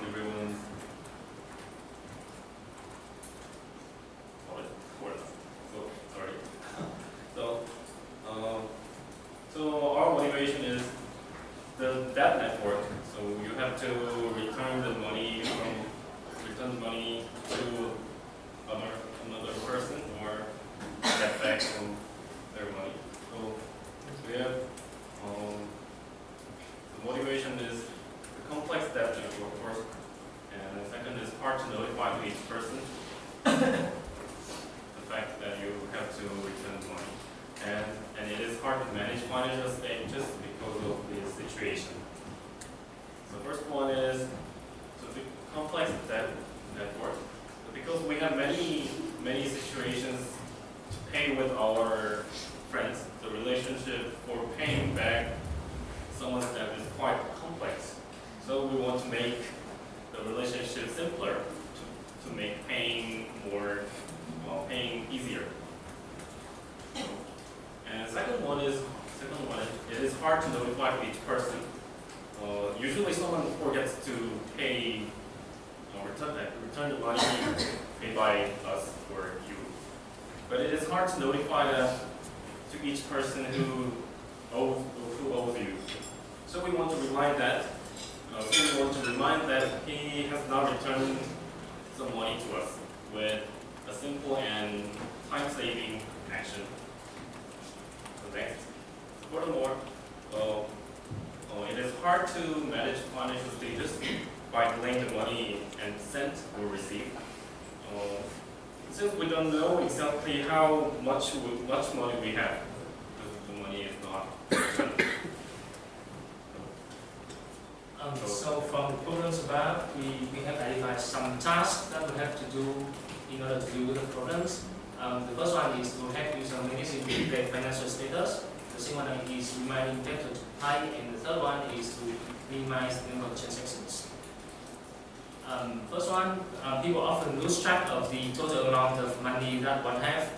everyone's sorry. So our motivation is that network. So you have to return the money to another person or get back from their money. So we have the motivation is the complex debt network first, and the second is hard to notify to each person. The fact that you have to return money, and it is hard to manage financial stages because of this situation. So first one is the complex debt network. So because we have many situations to pay with our friends, the relationship for paying back someone's debt is quite complex. So we want to make the relationship simpler to make paying easier. And second one is it is hard to notify each person. Usually someone forgets to pay return the money paid by us or you. But it is hard to notify that to each person who owes you. So we want to remind that he has not returned some money to us with a simple and time-saving action. So next, furthermore, it is hard to manage financial status by delaying the money and sent or received. Since we don't know exactly how much money we have, the money is not returned.
So from the problems above, we have identified some tasks that we have to do in order to deal with the problems. The first one is to help user manage their financial status. The second one is reminding them to pay, and the third one is to minimize the number of transactions. First one, people often lose track of the total amount of money that one have.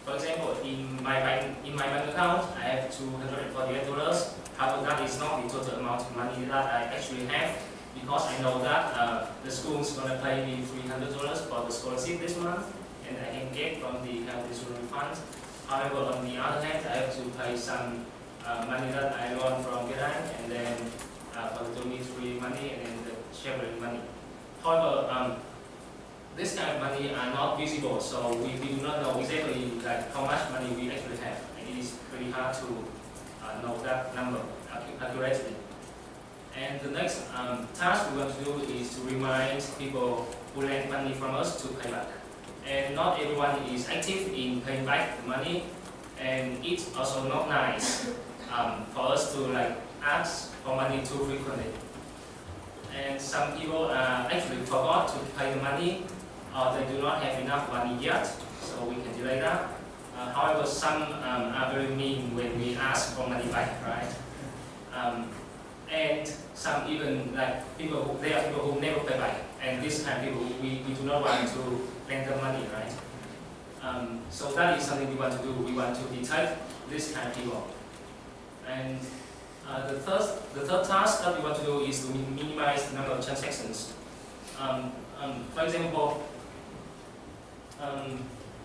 For example, in my bank account, I have $248. However, that is not the total amount of money that I actually have, because I know that the school is going to pay me $300 for the scholarship this month, and I can get from the health insurance fund. However, on the other hand, I have to pay some money that I loan from GradBridge, and then for the dormitory money, and then the sharing money. However, this kind of money are not visible, so we do not know exactly how much money we actually have, and it is pretty hard to know that number accurately. And the next task we want to do is to remind people who lend money from us to pay back. And not everyone is active in paying back the money, and it's also not nice for us to ask for money too frequently. And some people actually forgot to pay the money, or they do not have enough money yet, so we can delay that. However, some are very mean when we ask for money back, right? And some even there are people who never pay back, and this kind of people we do not want to lend them money, right? So that is something we want to do. We want to detect this kind of people. And the third task that we want to do is to minimize the number of transactions. For example,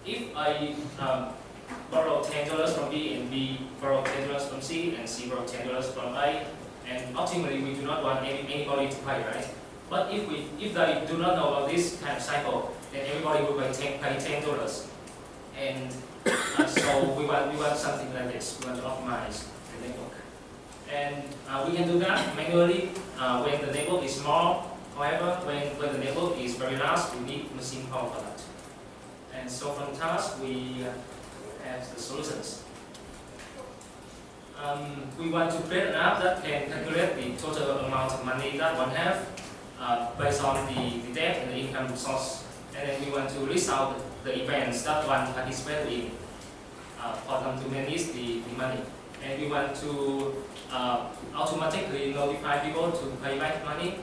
if I borrow $10 from B and B borrow $10 from C and C borrow $10 from A, and ultimately we do not want anybody to pay, right? But if they do not know about this kind of cycle, then everybody will pay $10. And so we want something like this. We want to optimize the network. And we can do that manually when the network is small. However, when the network is very large, we need machine power for that. And so from task, we have the solutions. We want to create an app that can calculate the total amount of money that one have based on the debt and the income source. And then we want to list out the events that one participated in for them to manage the money. And we want to automatically notify people to pay back money.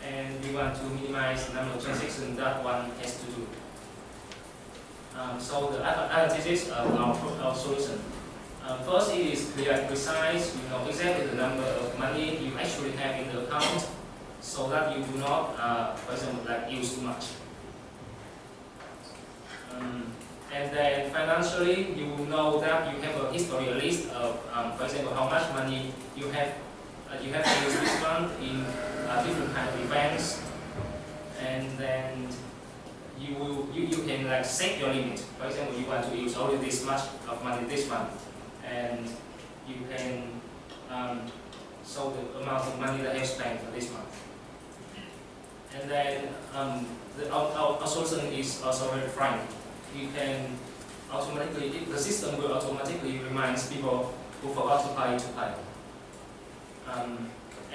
And we want to minimize the number of transactions that one has to do. So the advantages of our solution. First, it is clear and precise. You know exactly the number of money you actually have in the account, so that you do not, for example, like use too much. And then financially, you will know that you have a history, a list of, for example, how much money you have used this month in different kind of events, and then you can like set your limit. For example, you want to use only this much of money this month, and you can show the amount of money that you have spent for this month. And then our solution is also very frank. You can automatically, the system will automatically remind people who forgot to pay.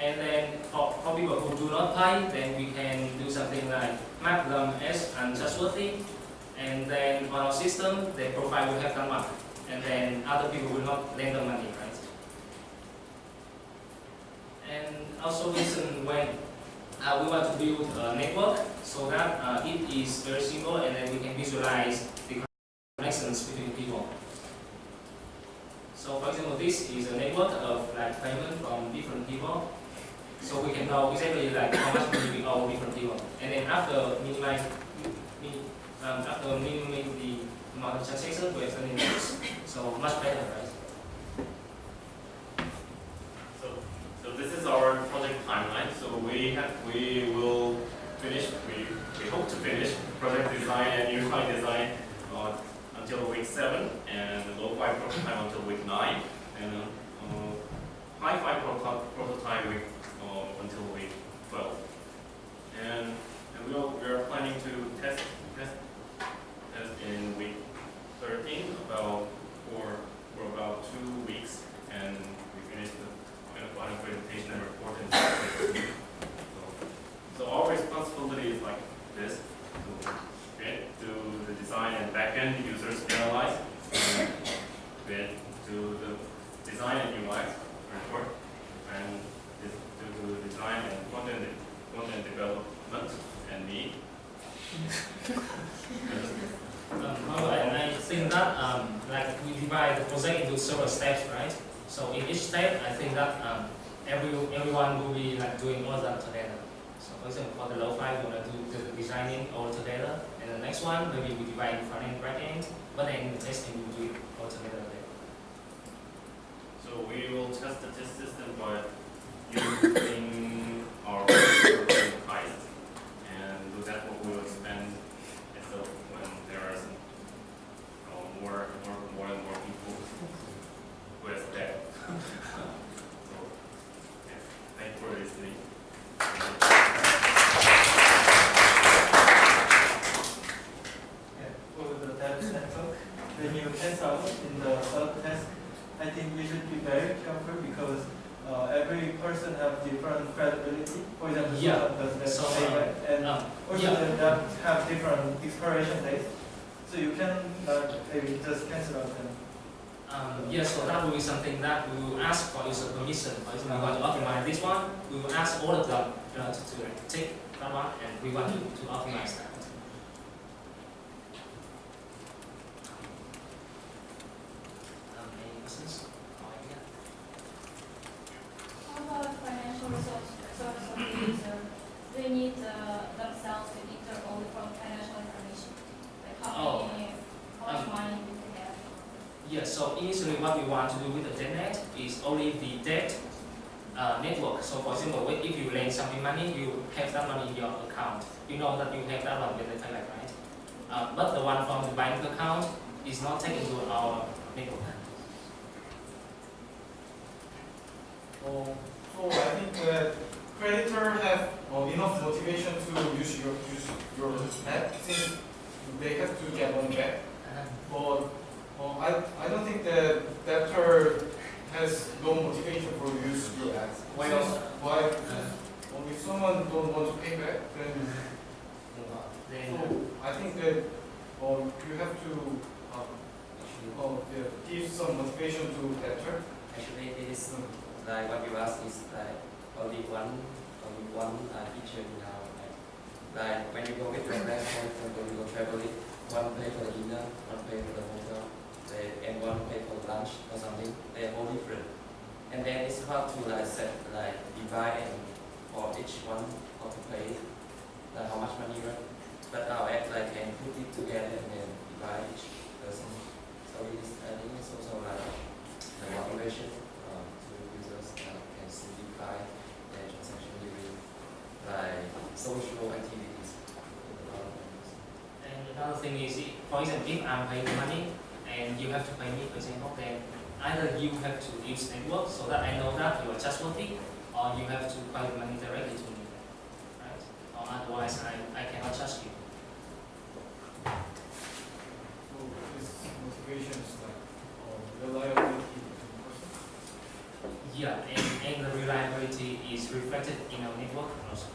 And then for people who do not pay, then we can do something like mark them as untrustworthy. And then on our system, the profile will have that mark. And then other people will not lend them money, right? And our solution when we want to build a network so that it is very simple, and then we can visualize the connections between people. So for example, this is a network of like payment from different people. So we can know exactly like how much money we owe different people. And then after minimizing the amount of transactions, we have something else. So much better, right?
So this is our project timeline. So we will finish. We hope to finish project design and UI design until week 7, and the low-fi prototype until week 9, and high-fi prototype week until week 12. And we are planning to test in week 13 for about 2 weeks, and we finished the final presentation and report in 6 weeks. So our responsibility is like this: to the design and backend users analyze, to the design and UI report, and to the design and content development, and me.
I think that like we divide the project into several steps, right? So in each step, I think that everyone will be like doing all that together. So for example, for the low-fi, we want to do the designing all together, and the next one maybe we divide in front end, back end, but then the testing we do it all together.
So we will test the test system by using our KAIST, and that's what we will expand itself when there are more and more people who has that. So yeah, thank you for listening.
For the DebNet network, when you test out in the sub-test, I think we should be very careful because every person have different credibility. For example,
Yeah.
does that
So,
payment, and also
yeah.
that have different expiration dates. So you can maybe just cancel out them.
Yes, so that will be something that we will ask for user permission. For example, we want to optimize this one, we will ask all of them to take that one, and we want to optimize that. Any questions?
How about financial service of the user? They need themselves to enter only from financial information. Like how many
Yes, so initially what we want to do with the DebNet is only the debt network. So for example, if you lend something money, you have that money in your account. You know that you have that one with the payback, right? But the one from the bank account is not taken to our network.
So I think that creditors have enough motivation to use your app since they have to get money back. But I don't think that debtor has no motivation for use your app. Why? If someone don't want to pay back, then so I think that you have to give some motivation to debtor.
Actually, it is like what you asked is like only one feature in our app. Like when you go with your friends, for example, you go traveling, one pay for the dinner, one pay for the hotel, and one pay for lunch or something. They are all different, and then it's hard to like set like divide and for each one how to pay, like how much money, right? But our app like can put it together and then divide each person. So it is, I think it's also like the motivation to users can simplify their transaction during like social activities.
And another thing is, for example, if I'm paying money and you have to pay me, for example, then either you have to use network so that I know that you are trustworthy, or you have to pay the money directly to me, right? Or otherwise, I cannot trust you.
So this motivation is like reliability in person.
Yeah, and the reliability is reflected in our network also.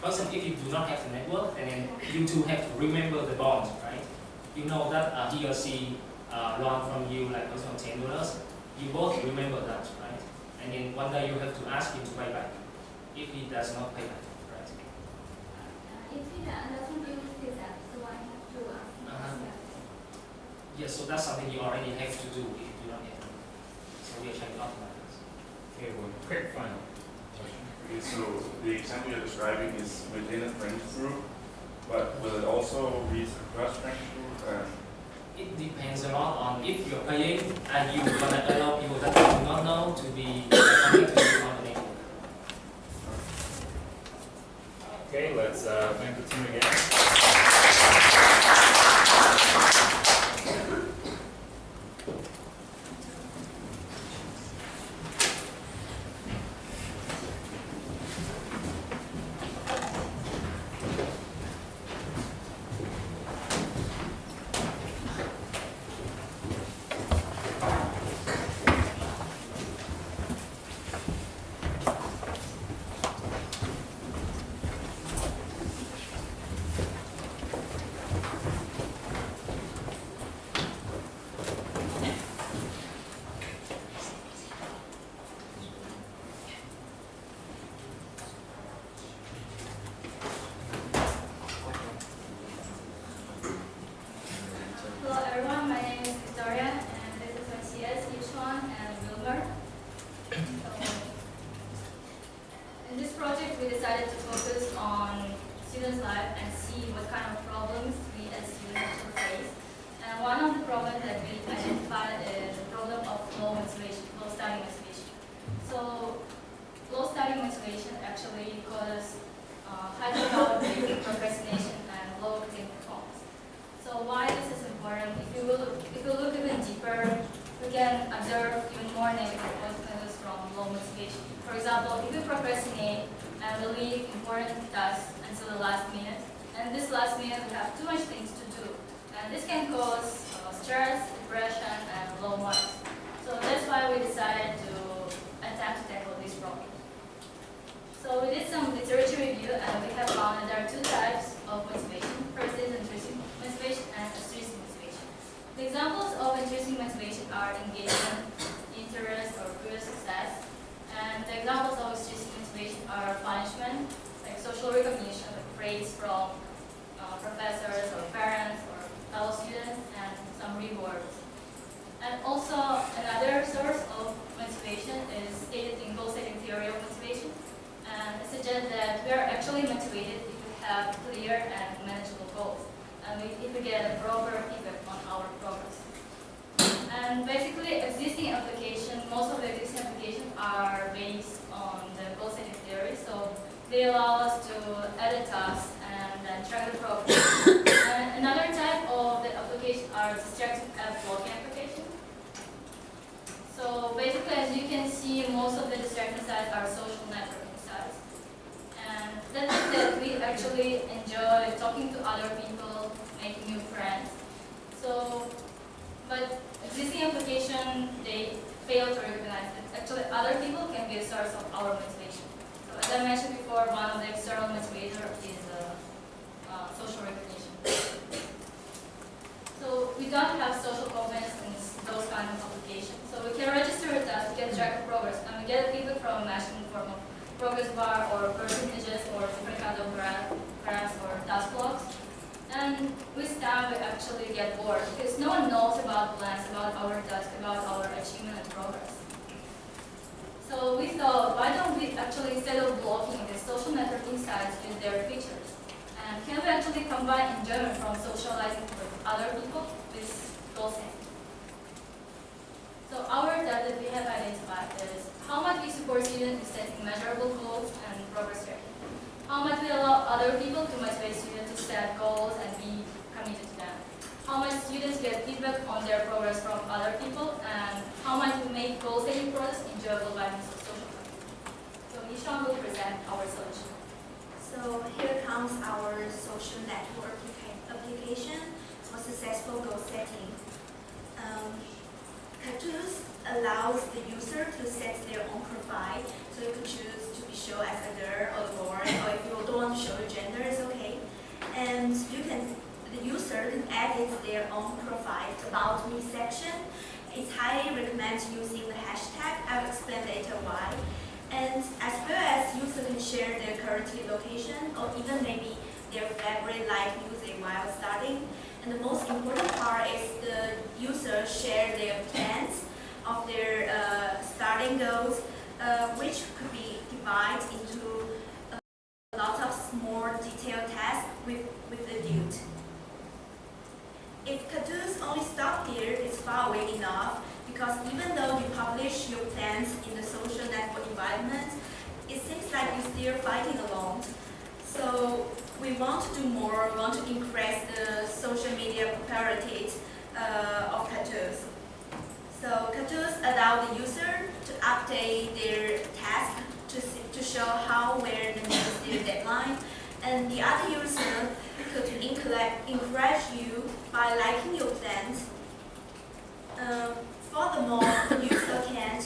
For example, if you do not have the network, then you two have to remember the bond, right? You know that he or she loan from you, like for example, $10. You both remember that, right? And then one day you have to ask him to pay back if he does not pay back, right?
If he doesn't use his app, so I have to ask him.
Yes, so that's something you already have to do if you do not have it. So we are trying to optimize this.
Okay, one quick final question.
Okay, so the example you're describing is within a friends group, but will it also reach across friends group?
It depends a lot on if you're paying and you're going to allow people that you do not know to be connected to you on the network.
Okay, let's thank the team again.
Hello everyone, my name is Victoria and this is my CS, Yushuan and Wilmer. In this project we decided to focus on students' life and see what kind of problems we as students will face. And one of the problems that we identified is the problem of low motivation, low study motivation. So low study motivation actually causes high probability of procrastination and low academic performance. So why this is important? If you look even deeper, we can observe even more negative consequences from low motivation. For example, if you procrastinate and we leave important tasks until the last minute, and this last minute we have too much things to do, and this can cause stress, depression, and low marks. So that's why we decided to attempt to tackle this problem. So we did some literature review, and we have found that there are two types of motivation. First is intrinsic motivation and extrinsic motivation.
are engagement, interest, or career success. And the examples of extrinsic motivation are punishment, like social recognition, like praise from professors or parents or fellow students, and some rewards. And also another source of motivation is stated in goal-setting theory of motivation. And it suggests that we are actually motivated if we have clear and manageable goals, and if we get a proper feedback on our progress. And basically, existing applications, most of the existing applications are based on the goal-setting theory, so they allow us to edit tasks and then track the progress. And another type of the application are distractive app blocking applications. So basically, as you can see, most of the distracting sites are social networking sites. And that means that we actually enjoy talking to other people, making new friends. So, but existing applications, they fail to recognize that actually other people can be a source of our motivation. So as I mentioned before, one of the external motivators is social recognition. So we don't have social comments in those kind of applications. So we can register a task, we can track the progress, and we get feedback from a machine in form of progress bar or percentages or different kind of graphs or task logs. And with time, we actually get bored because no one knows about plans, about our task, about our achievement and progress. So we thought, why don't we actually, instead of blocking the social networking sites with their features, and can we actually combine enjoyment from socializing with other people with goal setting? So our data that we have identified is how much we support students in setting measurable goals and progress tracking. How much we allow other people to motivate students to set goals and be committed to them. How much students get feedback on their progress from other people, and how much we make goal setting process enjoyable by means of social content. So Nishan will present our solution.
So here comes our social network application for successful goal setting. Cartoons allows the user to set their own profile, so you could choose to be shown as a girl or a boy, or if you don't want to show your gender, it's okay. And the user can edit their own profile. About me section, it's highly recommended using the hashtag. I'll explain later why. And as well as user can share their current location or even maybe their favorite live music while starting. And the most important part is the user share their plans of their starting goals, which could be divided into a lot of small detailed tasks with the dude. If cartoons only stop here, it's far away enough, because even though you publish your plans in the social network environment, it seems like you're still fighting alone. So we want to do more. We want to increase the social media popularity of cartoons. So cartoons allow the user to update their task to show how where they meet their deadline, and the other user could encourage you by liking your plans. Furthermore, the user can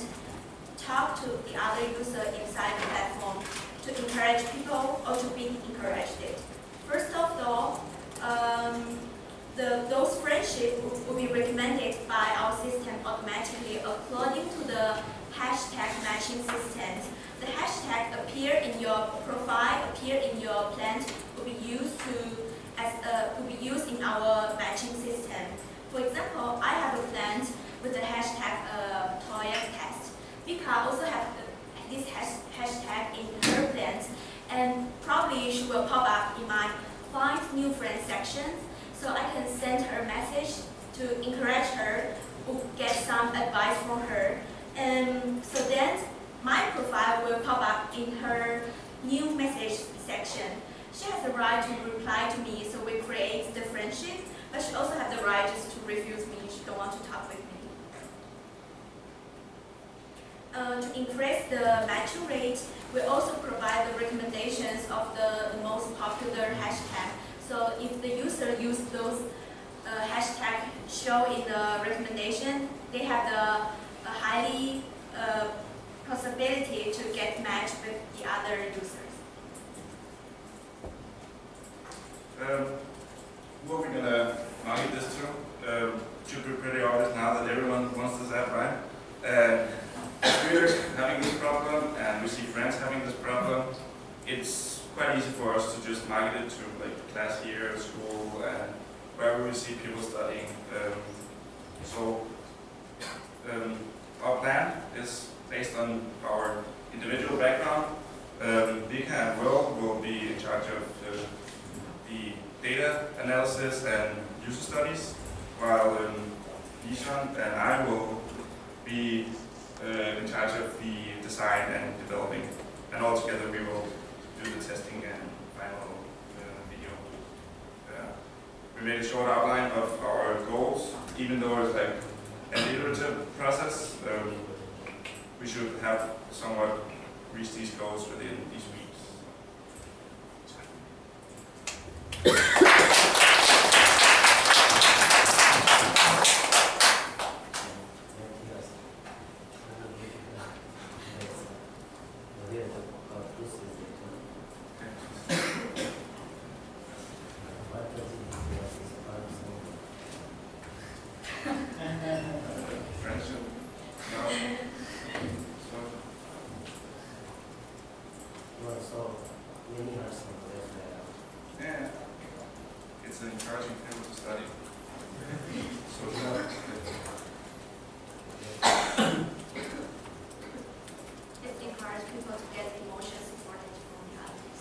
talk to the other user inside the platform to encourage people or to be encouraged. First of all, those friendships will be recommended by our system automatically according to the hashtag matching system. The hashtag appear in your profile, appear in your plan, will be used in our matching system. For example, I have a plan with the hashtag TOEIC test. Vika also have this hashtag in her plans, and probably she will pop up in my Find New Friends section, so I can send her a message to encourage her or get some advice from her. And so then my profile will pop up in her new message section. She has the right to reply to me, so we create the friendship, but she also has the right just to refuse me if she don't want to talk with me. To increase the matching rate, we also provide the recommendations of the most popular hashtag. So if the user use those hashtag show in the recommendation, they have the highly possibility to get matched with the other users.
What we're gonna market this to be pretty obvious now that everyone wants this it's quite easy for us to just market it to like class here at school and wherever we see people studying. Our plan is based on our individual background. Vika and will be in charge of the data analysis and user studies, while Ishan and I will be in charge of the design and developing, and all together we will do the testing and final video. We made a short outline of our goals, even though it's like an iterative process. We should have somewhat reached these goals within these weeks. Friendship. No. Yeah, it's an encouraging field to study.
It encourages people to get emotions supported from the others.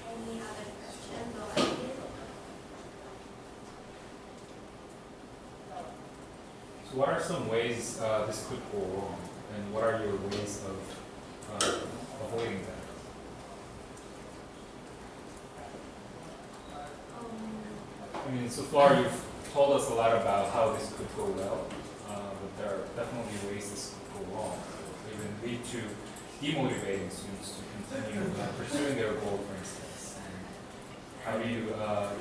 Any other questions or ideas?
So what are some ways this could go wrong, and what are your ways of avoiding that? I mean, so far you've told us a lot about how this could go well, but there are definitely ways this could go wrong. It even lead to demotivating students to continue pursuing their goal, for instance. And how do you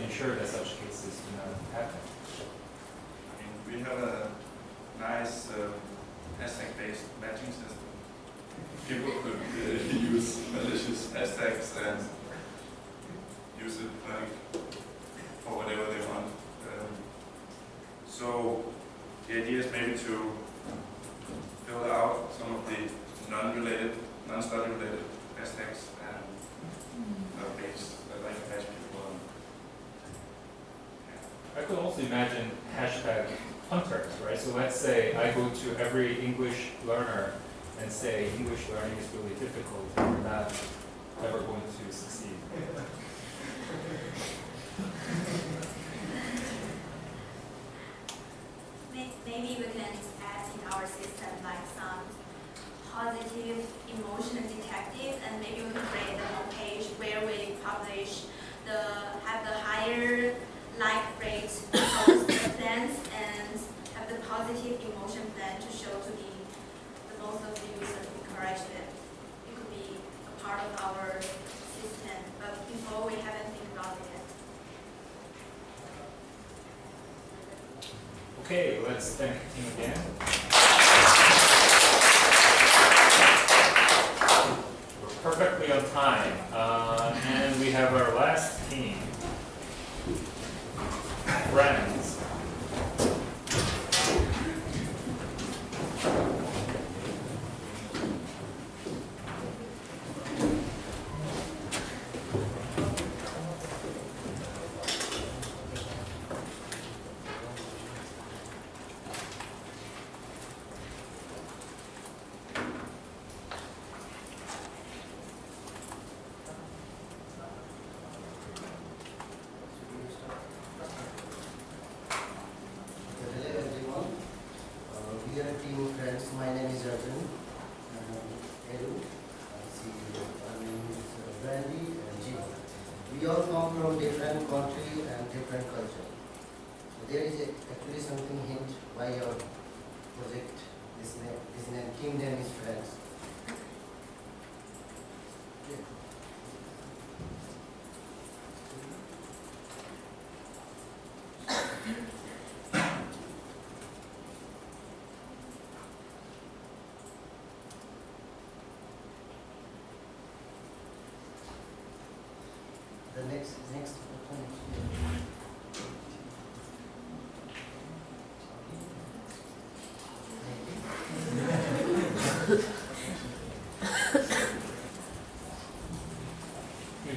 ensure that such cases do not happen?
I mean, we have a nice hashtag-based matching system. People could use malicious hashtags and use it like for whatever they want. So the idea is maybe to fill out some of the non-study related hashtags and base like hash people on.
I could also imagine hashtag hunters, right? So let's say I go to every English learner and say English learning is really difficult and we're not ever going to succeed.
Maybe we can add in our system like some positive emotion detectives, and maybe we can create a homepage where we publish have the higher like rate post plans and have the positive emotion plan to show to the most of the users, encourage them. It could be a part of our system, but before we haven't think about it yet.
Okay, let's thank the team again. We're perfectly on time, and we have our last team, friends.
We all come from different countries and different culture. So there is actually something hint why your project is named Kingdom is Friends. The next
You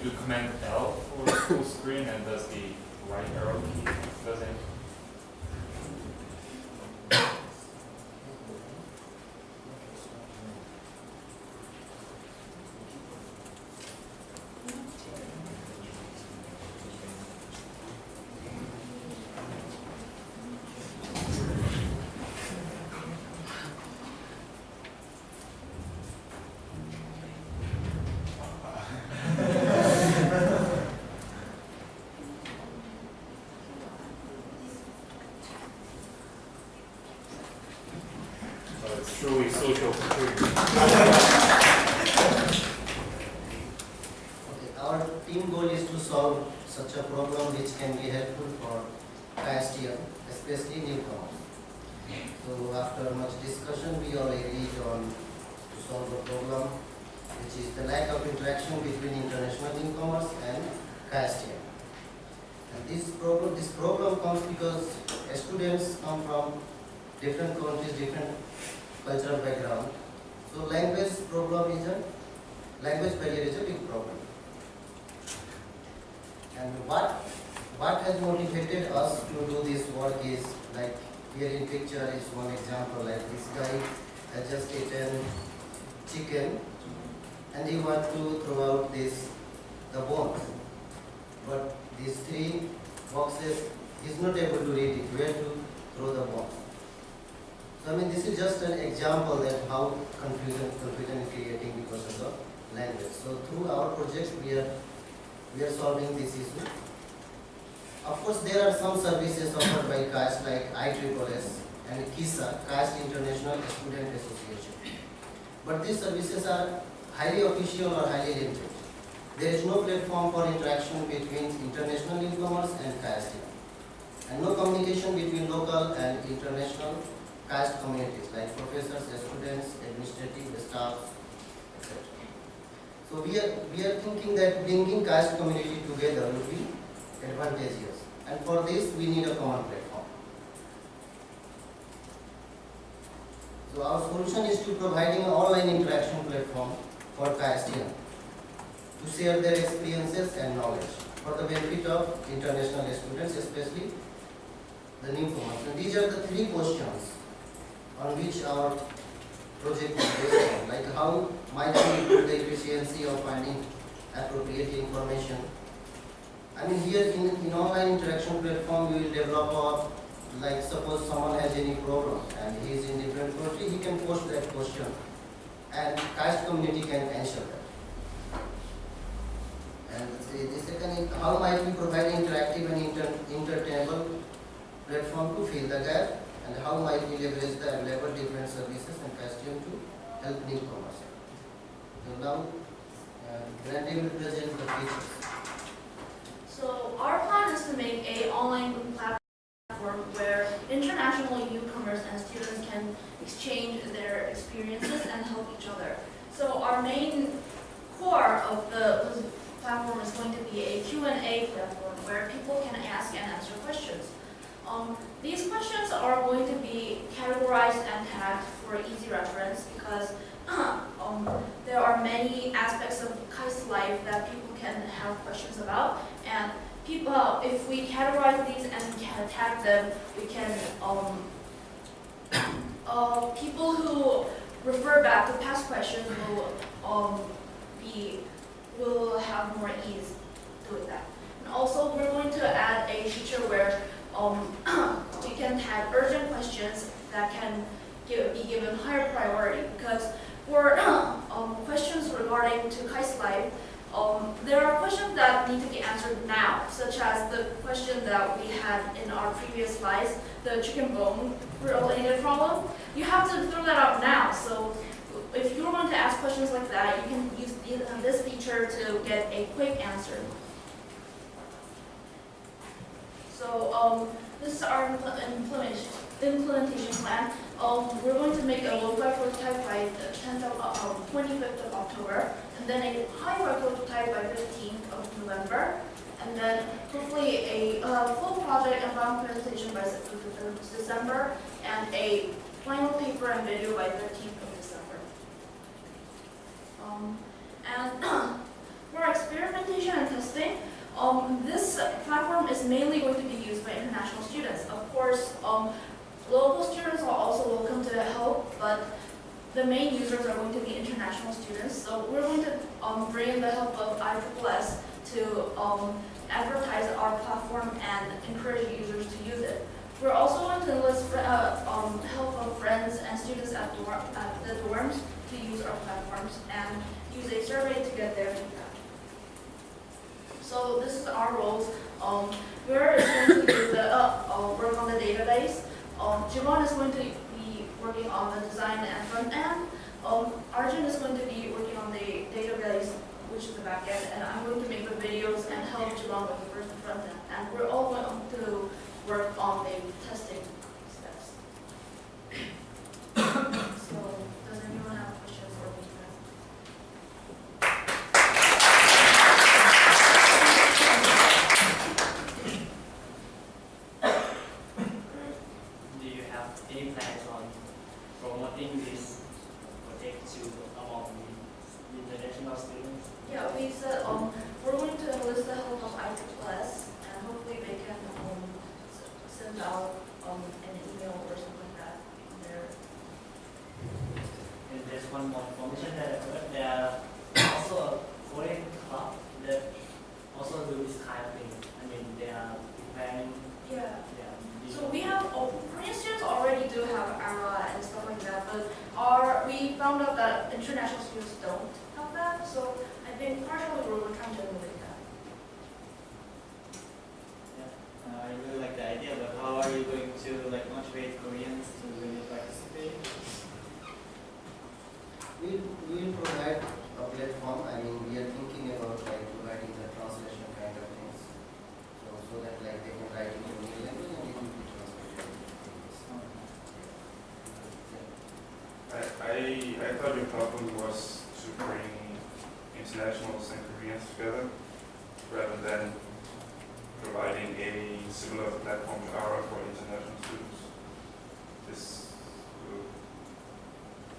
do Command L for full screen, and does the right arrow key does it? It's truly social security.
Okay, our team goal is to solve such a problem which can be helpful for KAISTians, especially newcomers. So after much discussion, we all agreed on to solve the problem, which is the lack of interaction between international newcomers and KAISTians. And this problem comes because students come from different countries, different cultural background. So language barrier is a big problem. And what has motivated us to do this work is, like here in picture is one example, like this guy has just eaten chicken and he wants to throw out the bones. But these 3 boxes, he's not able to read it, where to throw the bones. So I mean, this is just an example that how confusion is creating because of the language. So through our project, we are solving this issue. Of course, there are some services offered by KAIST like ISSS and KISA, KAIST International Student Association. But these services are highly official or highly limited. There is no platform for interaction between international newcomers and KAISTians, and no communication between local and international KAIST communities like professors, students, administrative staff, etc. So we are thinking that bringing KAIST community together will be advantageous, and for this we need a common platform. So our solution is to providing an online interaction platform for KAISTians to share their experiences and knowledge for the benefit of international students, especially the newcomers. And these are the 3 questions on which our project is based on, like how might we improve the efficiency of finding appropriate information. I mean, here in online interaction platform, we will develop a, like suppose someone has any problem and he is in different country, he can post that question and KAIST community can answer that. And the second is how might we provide interactive and interchangeable platform to fill the gap, and how might we leverage the available different services and KAISTians to help newcomers. So now, Randy will present the features.
So our plan is to make an online platform where international newcomers and students can exchange their experiences and help each other. So our main core of the platform is going to be a Q&A platform where people can ask and answer questions. These questions are going to be categorized and tagged for easy reference because there are many aspects of KAIST life that people can have questions about, and people, if we categorize these and can tag them, we can people who refer back to past questions will have more ease doing that. And also, we're going to add a feature where we can have urgent questions that can be given higher priority, because for questions regarding to KAIST life, there are questions that need to be answered now, such as the question that we had in our previous slides, the chicken bone related problem. You have to throw that out now. So if you're going to ask questions like that, you can use this feature to get a quick answer. So this is our implementation plan. We're going to make a low-fi prototype by the 25th of October, and then a high-fi prototype by 15th of November, and then hopefully a full project and final presentation by 6th of December, and a final paper and video by 13th of December. And for experimentation and testing, this platform is mainly going to be used by international students. Of course, local students are also welcome to help, but the main users are going to be international students. So we're going to bring in the help of ISSS to advertise our platform and encourage users to use it. We're also going to enlist help of friends and students at the dorms to use our platforms and use a survey to get their feedback. So this is our roles. We're going to do work on the database. Javon is going to be working on the design and front end. Arjun is going to be working on the database, which is the back end, and I'm going to make the videos and help Javon with the first and front end. And we're all going to work on the testing steps. So, does anyone have questions or feedback?
Do you have any plans on promoting this project to among international students?
Yeah, we said we're going to enlist the help of ISSS, and hopefully they can send out an email or something like that there.
And there's one more information that I heard. There are also a coding club that also do this kind of thing. I mean, they are preparing.
Yeah. So we have, Korean students already do have ARA and stuff like that, but we found out that international students don't have that. So I think partially we're trying to emulate that.
I really like the idea, but how are you going to motivate Koreans to really participate?
We will provide a platform. I mean, we are thinking about providing the translation kind of things, so that they can write in any language and it will be translated.
I thought your problem was to bring internationals and Koreans together, rather than providing a similar platform to ARA for international students.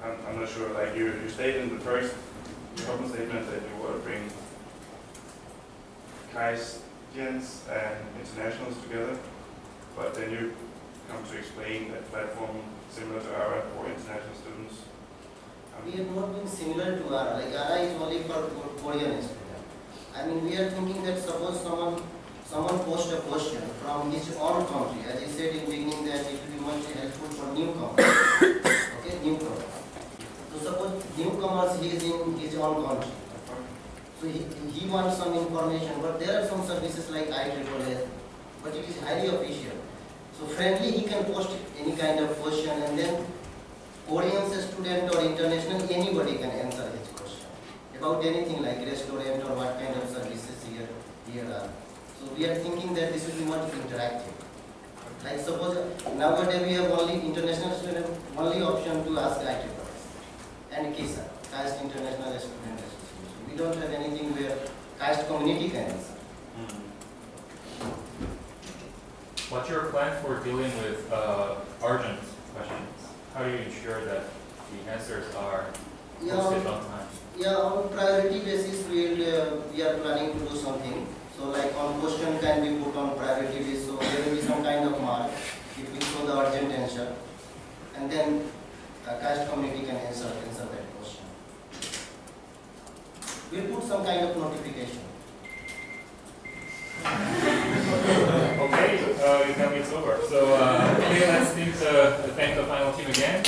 I'm not sure, you stated in the first open statement that you want to bring KAISTians and internationals together, but then you come to explain that platform similar to ARA for international students.
We have not been similar to ARA. ARA is only for Korean students. I mean, we are thinking that suppose someone posts a question from his own country. As I said in the beginning, that it will be much helpful for newcomers. Okay, newcomers. So suppose newcomers, he is in his own country. So he wants some information, but there are some services like ISSS, but it is highly official. So friendly, he can post any kind of question, and then Korean student or international, anybody can answer his question about anything like restaurant or what kind of services here are. So we are thinking that this will be much interactive. Like suppose nowadays we have only international student, only option to ask ISSS and KISA, KAIST International Student Association. We don't have anything where KAIST community can answer.
What's your plan for dealing with Arjun's questions? How do you ensure that the answers are posted on time?
Yeah, on priority basis, we are planning to do something. So like on question can be put on priority basis, so there will be some kind of mark. It will show the urgent answer. And then KAIST community can answer that question. We'll put some kind of notification.
Okay, you tell me it's over. So, okay, let's thank the final team again.